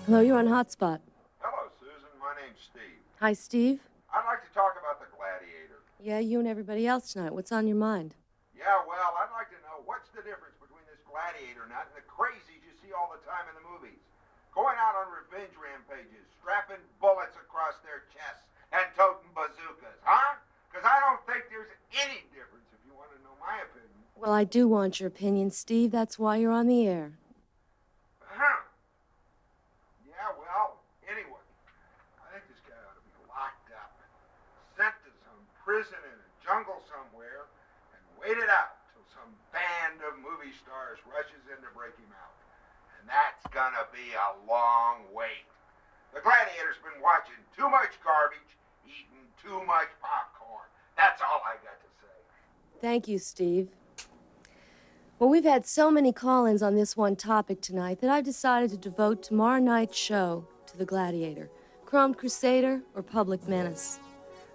Hello, you're on Hotspot. Hello, Susan. My name's Steve. Hi, Steve. I'd like to talk about the Gladiator. Yeah, you and everybody else tonight. What's on your mind? Yeah, well, I'd like to know what's the difference between this Gladiator nut and the crazies you see all the time in the movies. Going out on revenge rampages, strapping bullets across their chests, and toting bazookas, huh? Because I don't think there's any difference if you want to know my opinion. Well, I do want your opinion, Steve. That's why you're on the air. Huh. Yeah, well, anyway, I think this guy ought to be locked up, sent to some prison in a jungle somewhere, and waited out till some band of movie stars rushes in to break him out. And that's gonna be a long wait. The Gladiator's been watching too much garbage, eating too much popcorn. That's all I got to say. Thank you, Steve. Well, we've had so many call-ins on this one topic tonight that I've decided to devote tomorrow night's show to the Gladiator. Chromed Crusader or Public Menace.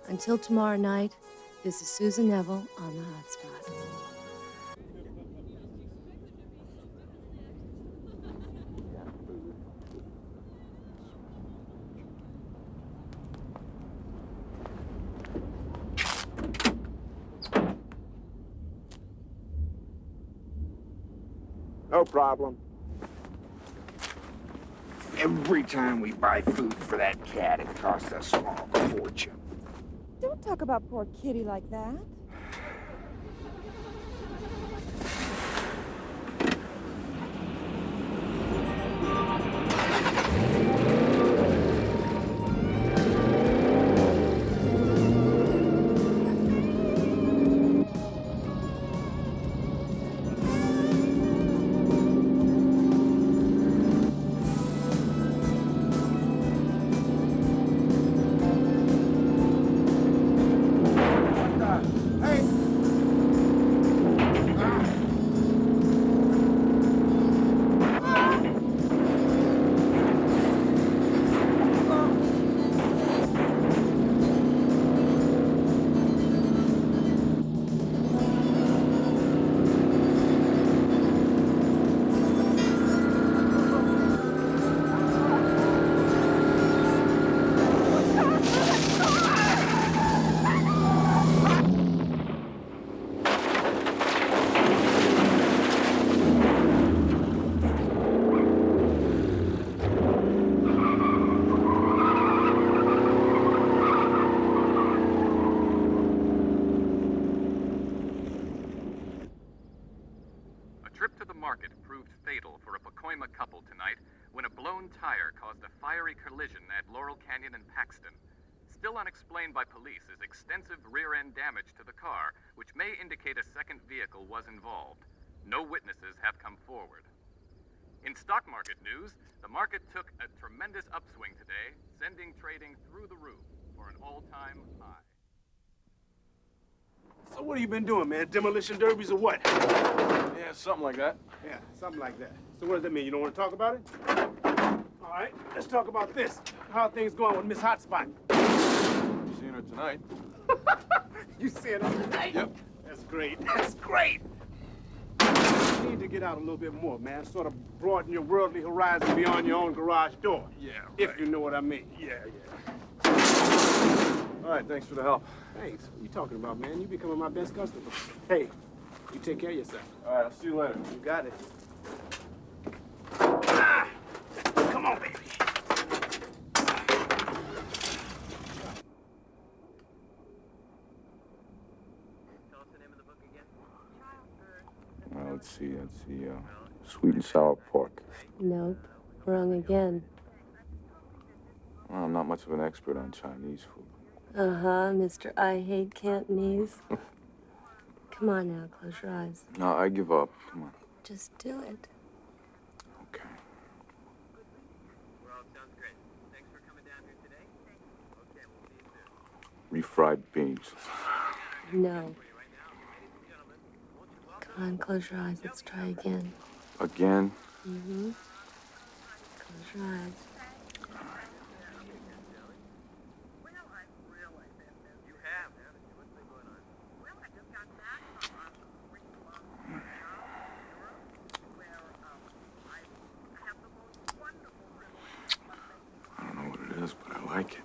Until tomorrow night, this is Susan Neville on the Hotspot. No problem. Every time we buy food for that cat, it costs us a small fortune. Don't talk about poor Kitty like that. Still unexplained by police is extensive rear-end damage to the car, which may indicate a second vehicle was involved. No witnesses have come forward. In stock market news, the market took a tremendous upswing today, sending trading through the roof for an all-time high. So what have you been doing, man? Demolition derbies or what? Yeah, something like that. Yeah, something like that. So what does that mean? You don't want to talk about it? All right, let's talk about this. How are things going with Miss Hotspot? Seeing her tonight. You seeing her tonight? Yep. That's great. That's great. You need to get out a little bit more, man. Sort of broaden your worldly horizon beyond your own garage door. Yeah, right. If you know what I mean. Yeah. All right, thanks for the help. Thanks. What are you talking about, man? You becoming my best customer. Hey, you take care of yourself. All right, I'll see you later. You got it. Ah! Come on, baby. Let's see. Sweet and sour pork. Nope. Wrong again. Well, I'm not much of an expert on Chinese food. Uh-huh, Mr. I Hate Cantonese. Come on now, close your eyes. No, I give up. Come on. Just do it. Okay. Well, sounds great. Thanks for coming down here today. Okay, we'll see you soon. Refried beans. No. Come on, close your eyes. Let's try again. Again? Mm-hmm. Close your eyes. I don't know what it is, but I like it.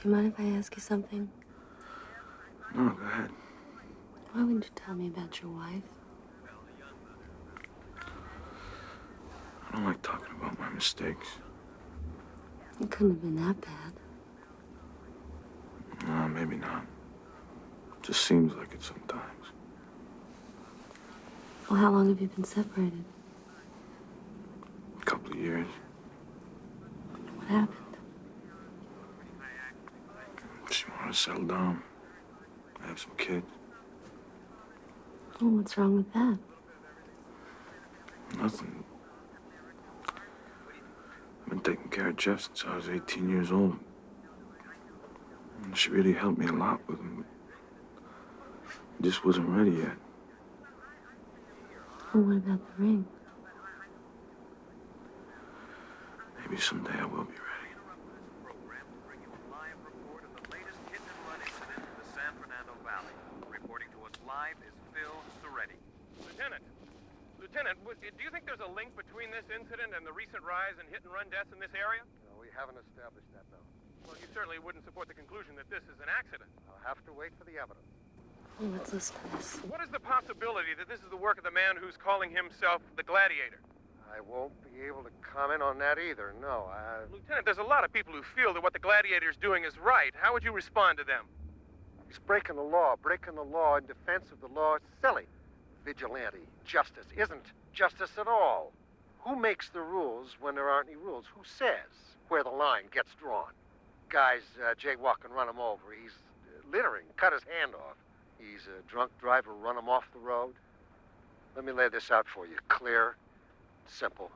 Do you mind if I ask you something? No, go ahead. Why wouldn't you tell me about your wife? I don't like talking about my mistakes. It couldn't have been that bad. No, maybe not. Just seems like it sometimes. Well, how long have you been separated? A couple of years. What happened? She wanted to settle down. Have some kids. Oh, what's wrong with that? Nothing. I've been taking care of Jeff since I was 18 years old. And she really helped me a lot with him. He just wasn't ready yet. Well, what about the ring? Maybe someday I will be ready. San Fernando Valley. Reporting to us live is Phil Soretti. Lieutenant, do you think there's a link between this incident and the recent rise in hit-and-run deaths in this area? No, we haven't established that, no. Well, you certainly wouldn't support the conclusion that this is an accident. I'll have to wait for the evidence. Oh, let's listen to this. What is the possibility that this is the work of the man who's calling himself the Gladiator? I won't be able to comment on that either, no. Lieutenant, there's a lot of people who feel that what the Gladiator's doing is right. How would you respond to them? He's breaking the law. Breaking the law in defense of the law is silly. Vigilante justice isn't justice at all. Who makes the rules when there aren't any rules? Who says where the line gets drawn? Guys jaywalk and run him over. He's littering, cut his hand off. He's a drunk driver, run him off the road. Let me lay this out for you. Clear, simple.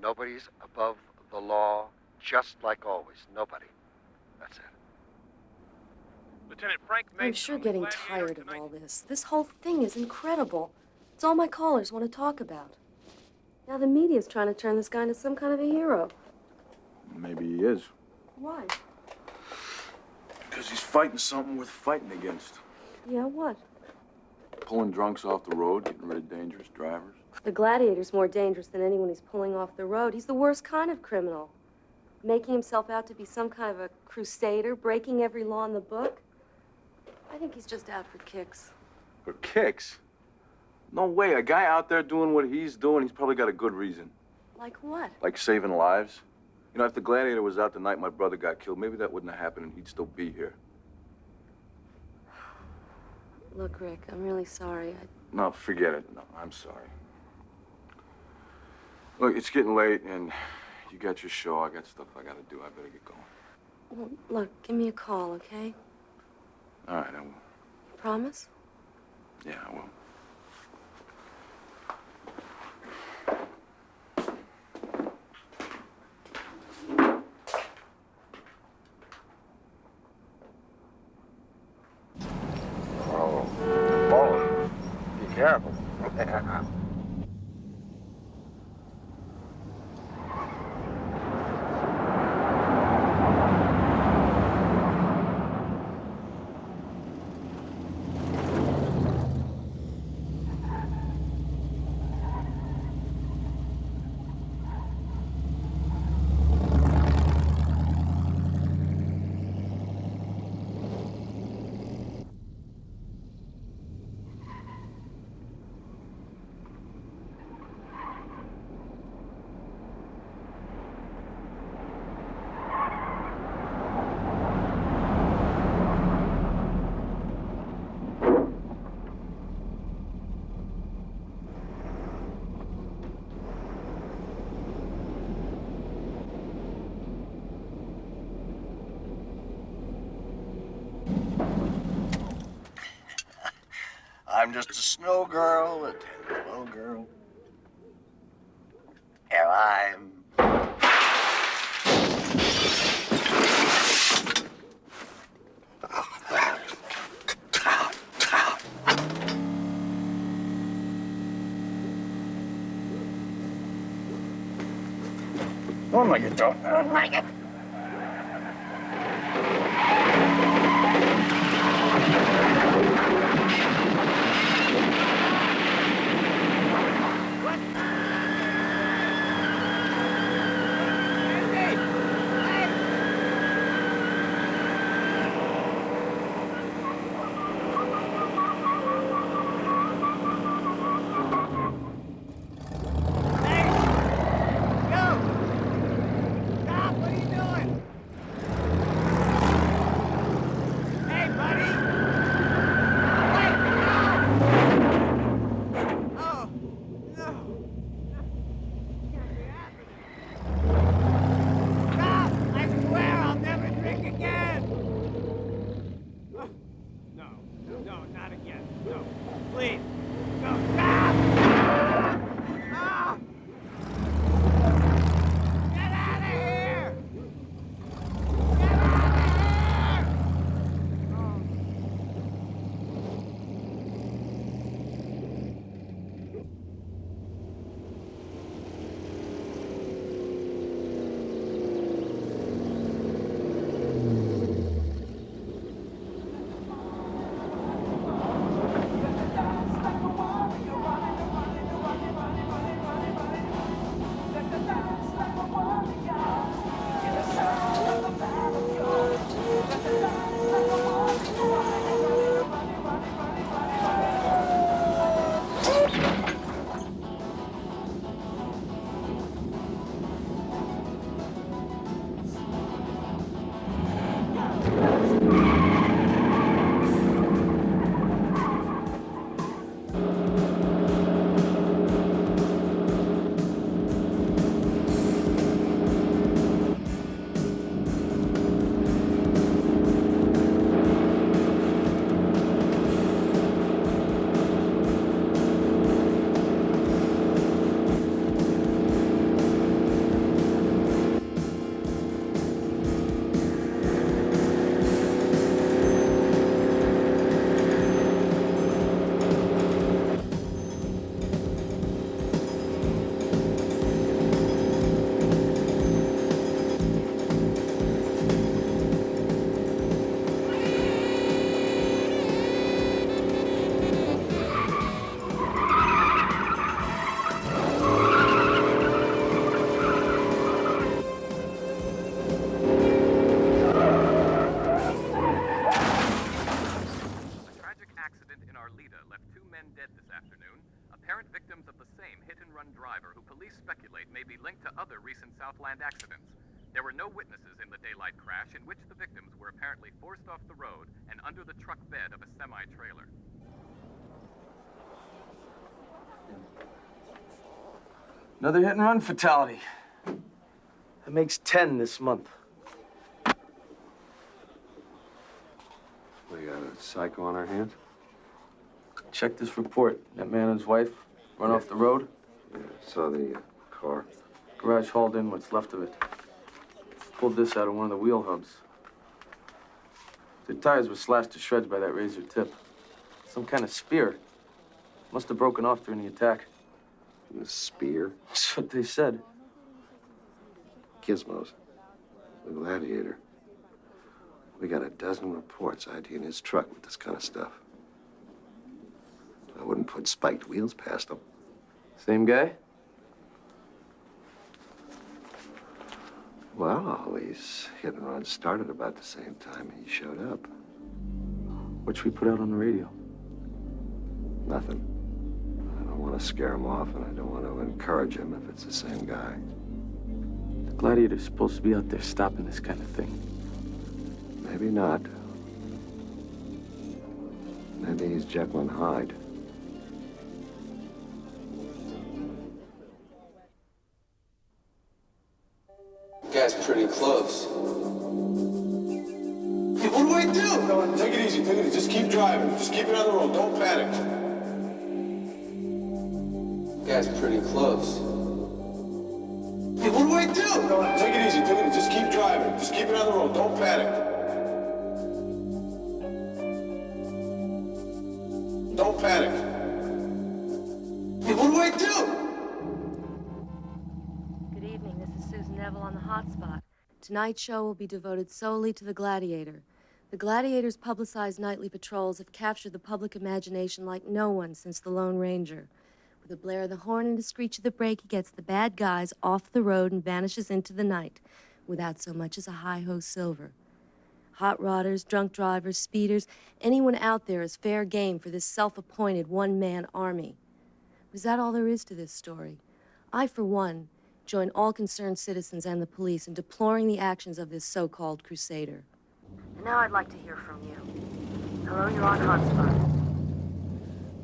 Nobody's above the law, just like always. Nobody. That's it. Lieutenant Frank I'm sure getting tired of all this. This whole thing is incredible. It's all my callers want to talk about. Now the media's trying to turn this guy into some kind of a hero. Maybe he is. Why? Because he's fighting something worth fighting against. Yeah, what? Pulling drunks off the road, getting rid of dangerous drivers. The Gladiator's more dangerous than anyone he's pulling off the road. He's the worst kind of criminal. Making himself out to be some kind of a crusader, breaking every law in the book. I think he's just out for kicks. For kicks? No way. A guy out there doing what he's doing, he's probably got a good reason. Like what? Like saving lives. You know, if the Gladiator was out the night my brother got killed, maybe that wouldn't have happened and he'd still be here. Look, Rick, I'm really sorry. No, forget it. No, I'm sorry. Look, it's getting late and you got your show. I got stuff I gotta do. I better get going. Well, look, give me a call, okay? All right, I will. Promise? Yeah, I will. Oh, be careful. I'm just a snow girl, a tender little girl. Here I'm. Oh my God! Oh my God! Stop! What are you doing? may be linked to other recent Southland accidents. There were no witnesses in the daylight crash in which the victims were apparently forced off the road and under the truck bed of a semi-trailer. Another hit and run fatality. That makes 10 this month. We got a psycho on our hands? Check this report. That man and his wife run off the road. Yeah, saw the car. Garage hauled in what's left of it. Pulled this out of one of the wheel hubs. The tires were slashed to shreds by that razor tip. Some kind of spear. Must have broken off during the attack. A spear? That's what they said. Gizmos. The Gladiator. We got a dozen reports IDing his truck with this kind of stuff. I wouldn't put spiked wheels past him. Same guy? Well, these hit and runs started about the same time he showed up. What should we put out on the radio? Nothing. I don't want to scare him off, and I don't want to encourage him if it's the same guy. The Gladiator's supposed to be out there stopping this kind of thing. Maybe not. Maybe he's Jekyll and Hyde. Guy's pretty close. Hey, what do I do? No, take it easy, take it easy. Just keep driving. Just keep it on the road. Don't panic. Guy's pretty close. Hey, what do I do? No, take it easy, take it easy. Just keep driving. Just keep it on the road. Don't panic. Don't panic. Hey, what do I do? Good evening. This is Susan Neville on the Hotspot. Tonight's show will be devoted solely to the Gladiator. The Gladiator's publicized nightly patrols have captured the public imagination like no one since the Lone Ranger. With a blare of the horn and a screech of the brake, he gets the bad guys off the road and vanishes into the night without so much as a hi-ho silver. Hot rodders, drunk drivers, speeders, anyone out there is fair game for this self-appointed one-man army. Was that all there is to this story? I, for one, join all concerned citizens and the police in deploring the actions of this so-called crusader. And now I'd like to hear from you. Hello, you're on Hotspot.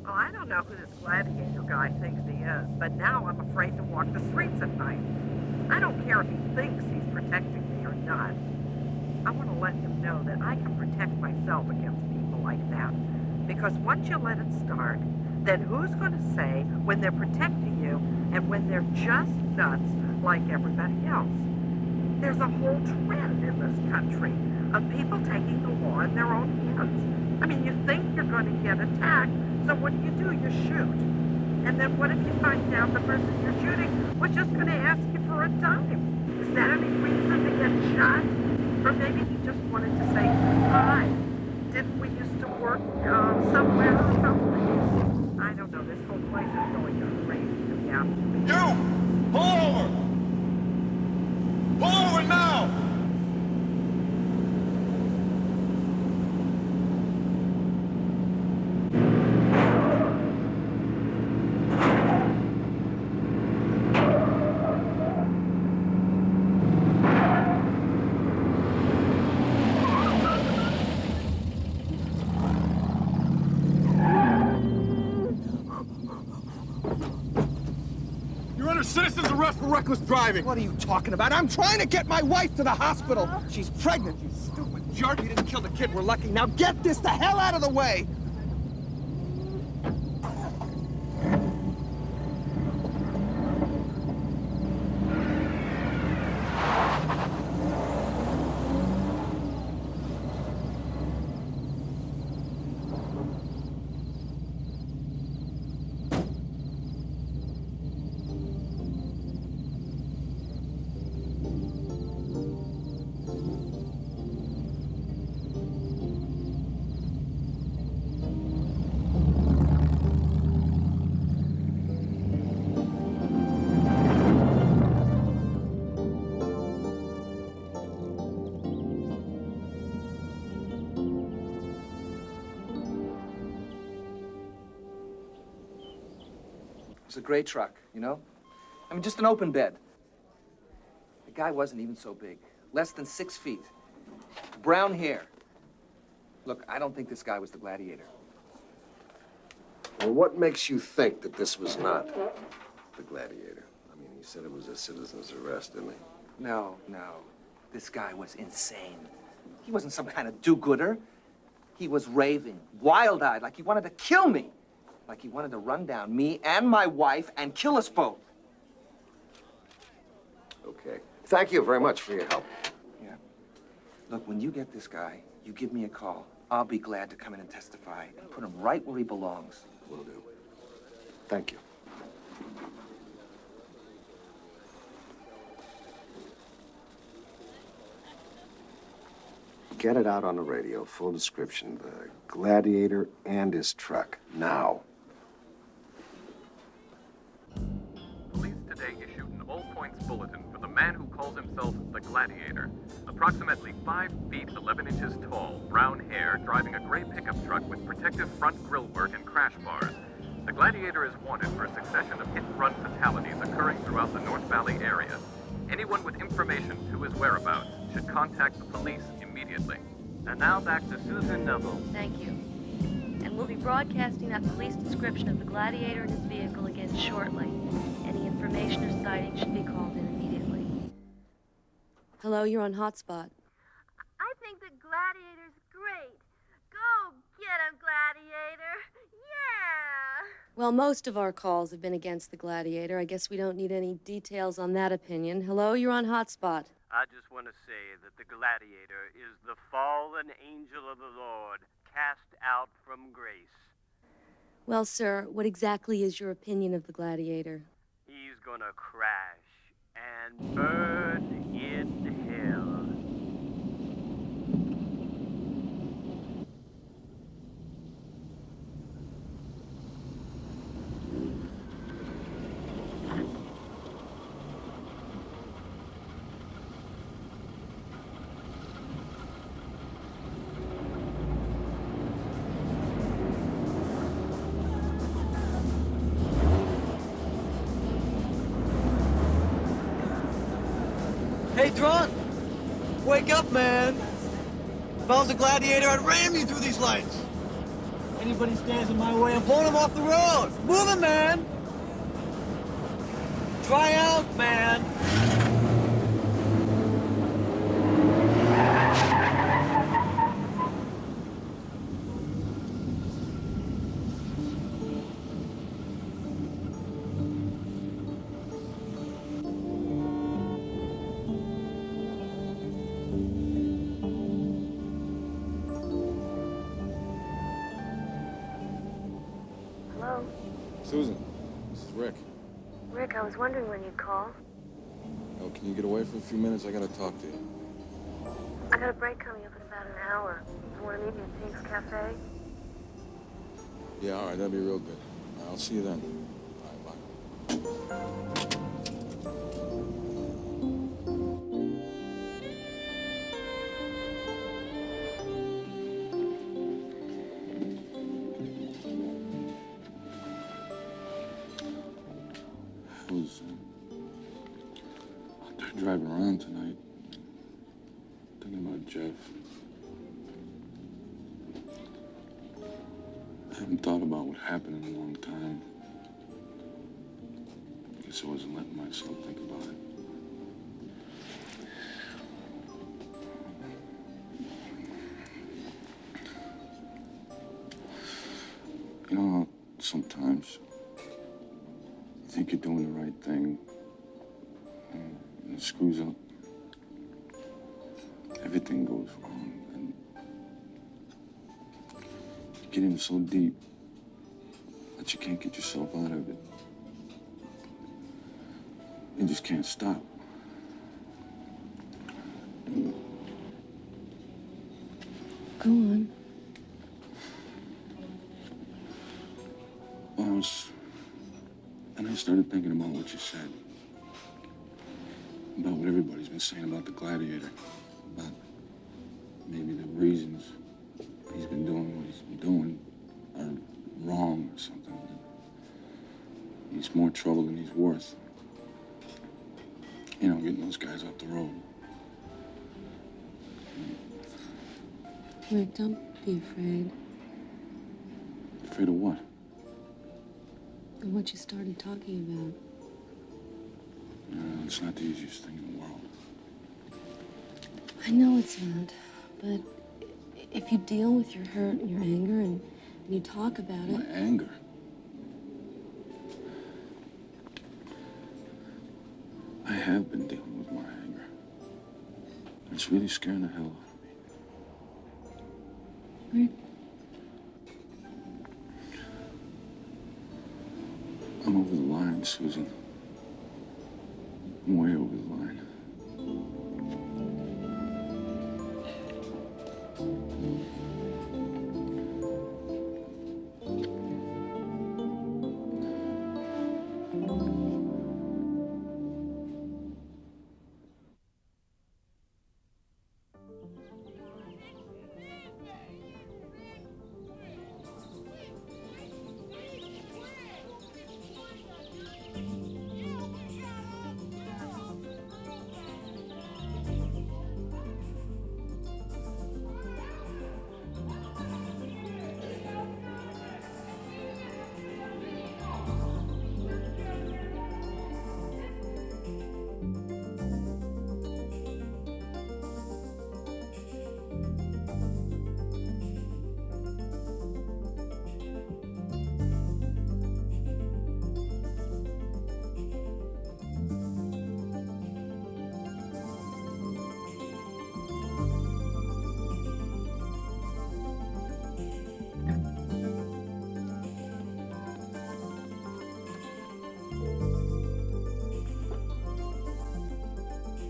Well, I don't know who this Gladiator guy thinks he is, but now I'm afraid to walk the streets at night. I don't care if he thinks he's protecting me or not. I want to let him know that I can protect myself against people like that. Because once you let it start, then who's going to say when they're protecting you and when they're just nuts like everybody else? There's a whole trend in this country of people taking the law in their own hands. I mean, you think you're going to get attacked, so what do? You shoot. And then what if you find out the person you're shooting was just going to ask you for a dime? Is that any reason to get shot? Or maybe he just wanted to say, hi, didn't we used to work somewhere or something? I don't know, this whole place is going crazy to be absolutely. You! Pull over! Pull over now! Citizen's arrest for reckless driving. What are you talking about? I'm trying to get my wife to the hospital. She's pregnant, you stupid jerk. You didn't kill the kid. We're lucky. Now get this the hell out of the way. It was a great truck, you know? I mean, just an open bed. The guy wasn't even so big. Less than 6 feet. Brown hair. Look, I don't think this guy was the Gladiator. Well, what makes you think that this was not the Gladiator? I mean, he said it was a citizen's arrest, didn't he? No. This guy was insane. He wasn't some kind of do-gooder. He was raving, wild-eyed, like he wanted to kill me. Like he wanted to run down me and my wife and kill us both. Okay. Thank you very much for your help. Yeah. Look, when you get this guy, you give me a call. I'll be glad to come in and testify and put him right where he belongs. Will do. Thank you. Get it out on the radio, full description, the Gladiator and his truck, now. Police today issued an all-points bulletin for the man who calls himself the Gladiator. Approximately 5 feet 11 inches tall, brown hair, driving a gray pickup truck with protective front grille work and crash bars. The Gladiator is wanted for a succession of hit-and-run fatalities occurring throughout the North Valley area. Anyone with information to his whereabouts should contact the police immediately. And now back to Susan Noble. Thank you. And we'll be broadcasting that police description of the Gladiator and his vehicle again shortly. Any information or sighting should be called in immediately. Hello, you're on Hotspot. I think the Gladiator's great. Go get him, Gladiator. Yeah! Well, most of our calls have been against the Gladiator. I guess we don't need any details on that opinion. Hello, you're on Hotspot. I just want to say that the Gladiator is the fallen angel of the Lord, cast out from grace. Well, sir, what exactly is your opinion of the Gladiator? He's gonna crash and burn in hell. Hey, drunk! Wake up, man! If I was a Gladiator, I'd ram you through these lights! Anybody stands in my way, I'm pulling him off the road! Move him, man! Try out, man! Hello? Susan, this is Rick. Rick, I was wondering when you'd call. Oh, can you get away for a few minutes? I gotta talk to you. I got a break coming up in about an hour. You want to meet me at Pink's Cafe? Yeah, all right, that'd be real good. I'll see you then. All right, bye. I was out there driving around tonight, thinking about Jeff. I haven't thought about what happened in a long time. I guess I wasn't letting myself think about it. You know how sometimes you think you're doing the right thing, and it screws up. Everything goes wrong, and you get in so deep that you can't get yourself out of it. You just can't stop. Go on. Well, and I started thinking about what you said. About what everybody's been saying about the Gladiator. About maybe the reasons he's been doing what he's been doing are wrong or something. He's more trouble than he's worth. You know, getting those guys off the road. Rick, don't be afraid Afraid of what? of what you started talking about. No, it's not the easiest thing in the world. I know it's not, but if you deal with your hurt and your anger and you talk about it... My anger? I have been dealing with my anger. It's really scaring the hell out of me. Rick, I'm over the line, Susan. I'm way over the line.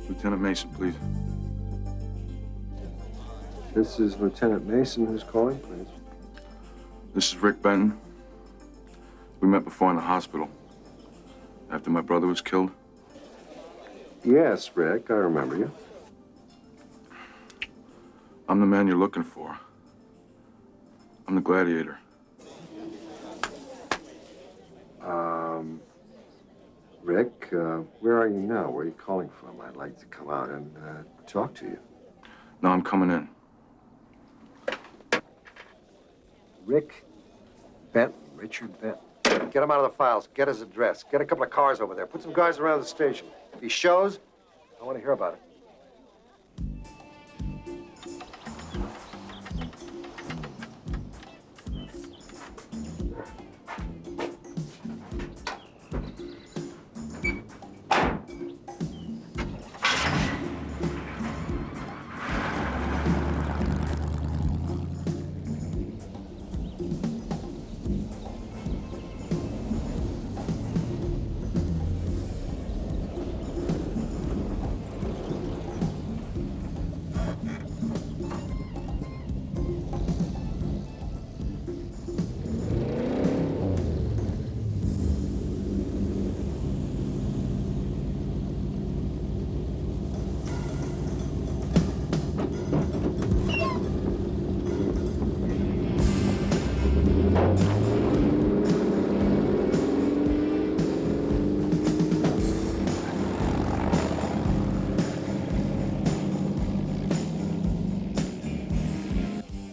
Lieutenant Mason, please. This is Lieutenant Mason. Who's calling, please? This is Rick Benton. We met before in the hospital. After my brother was killed. Yes, Rick, I remember you. I'm the man you're looking for. I'm the Gladiator. Rick, where are you now? Where are you calling from? I'd like to come out and talk to you. No, I'm coming in. Rick Benton, Richard Benton. Get him out of the files. Get his address. Get a couple of cars over there. Put some guys around the station. If he shows, I want to hear about it.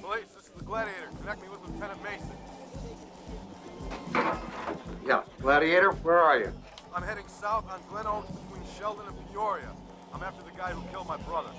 Police, this is the Gladiator. Connect me with Lieutenant Mason. Yeah, Gladiator, where are you? I'm heading south on Glen Oaks between Sheldon and Peoria. I'm after the guy who killed my brother.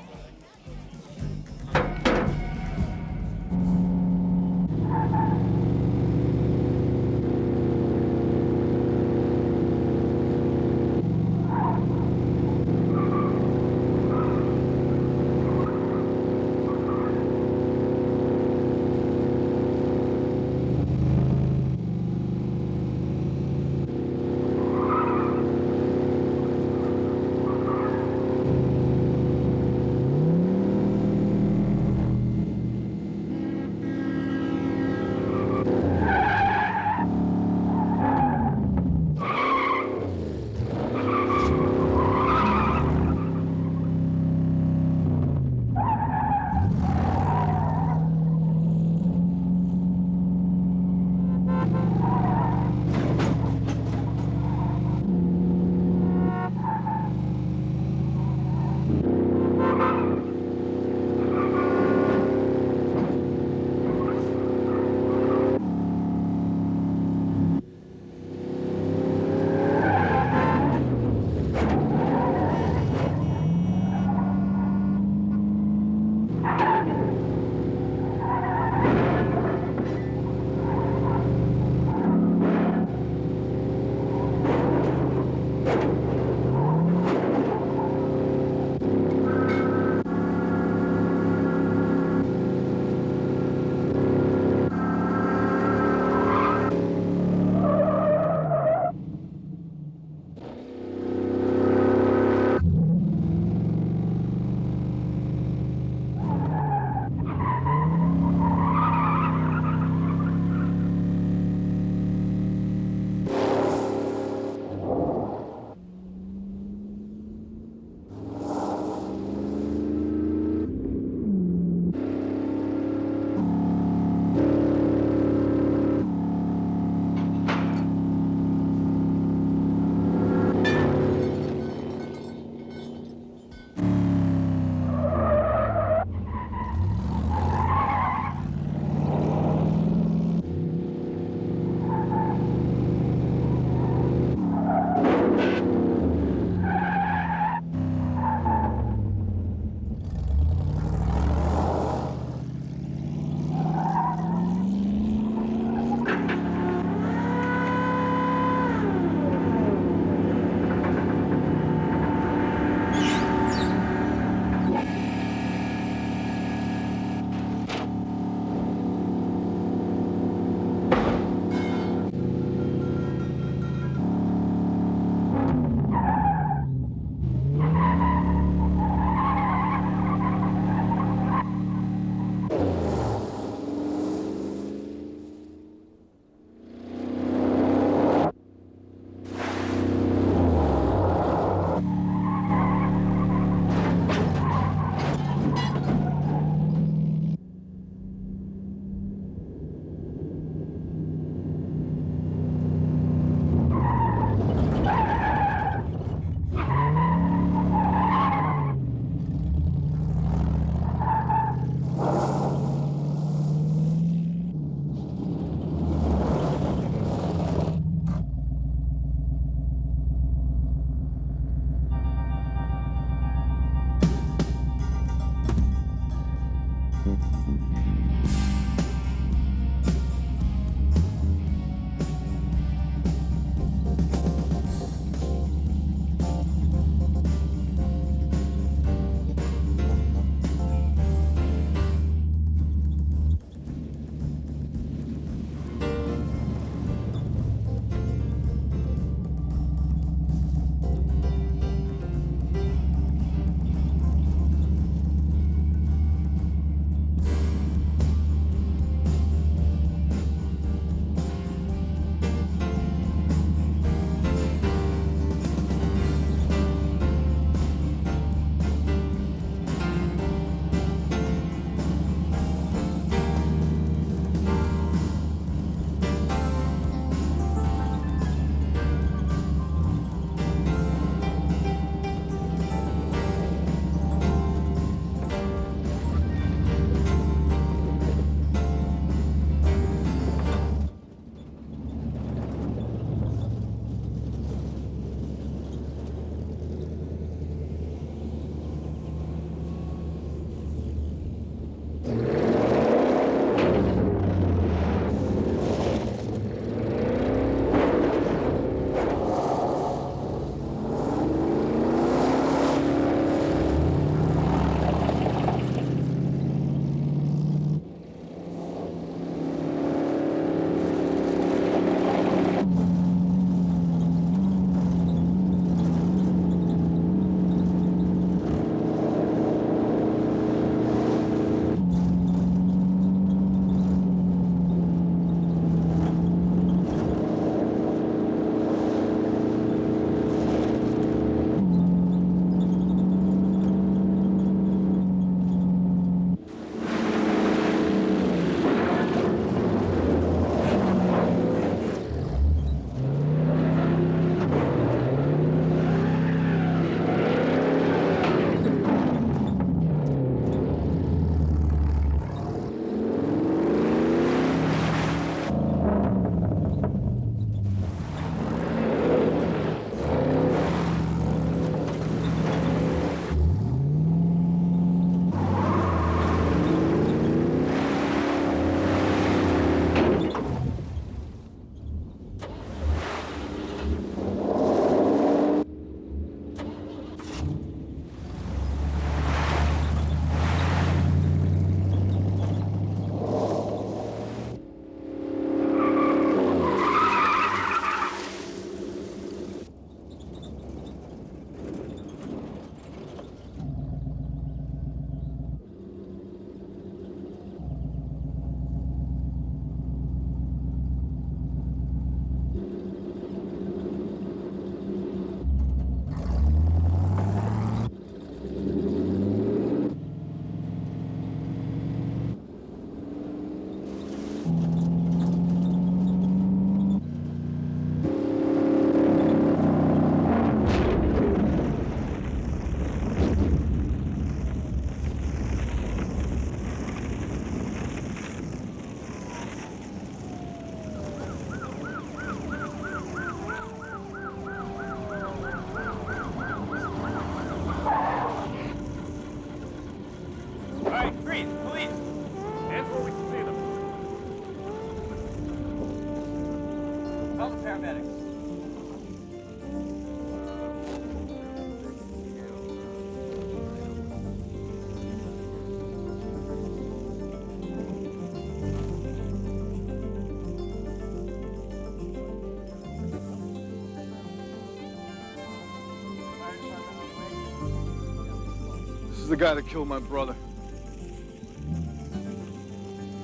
This is the guy that killed my brother.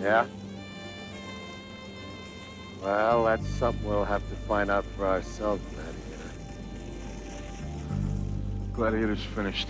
Yeah? Well, that's something we'll have to find out for ourselves, Gladiator. Gladiator's finished.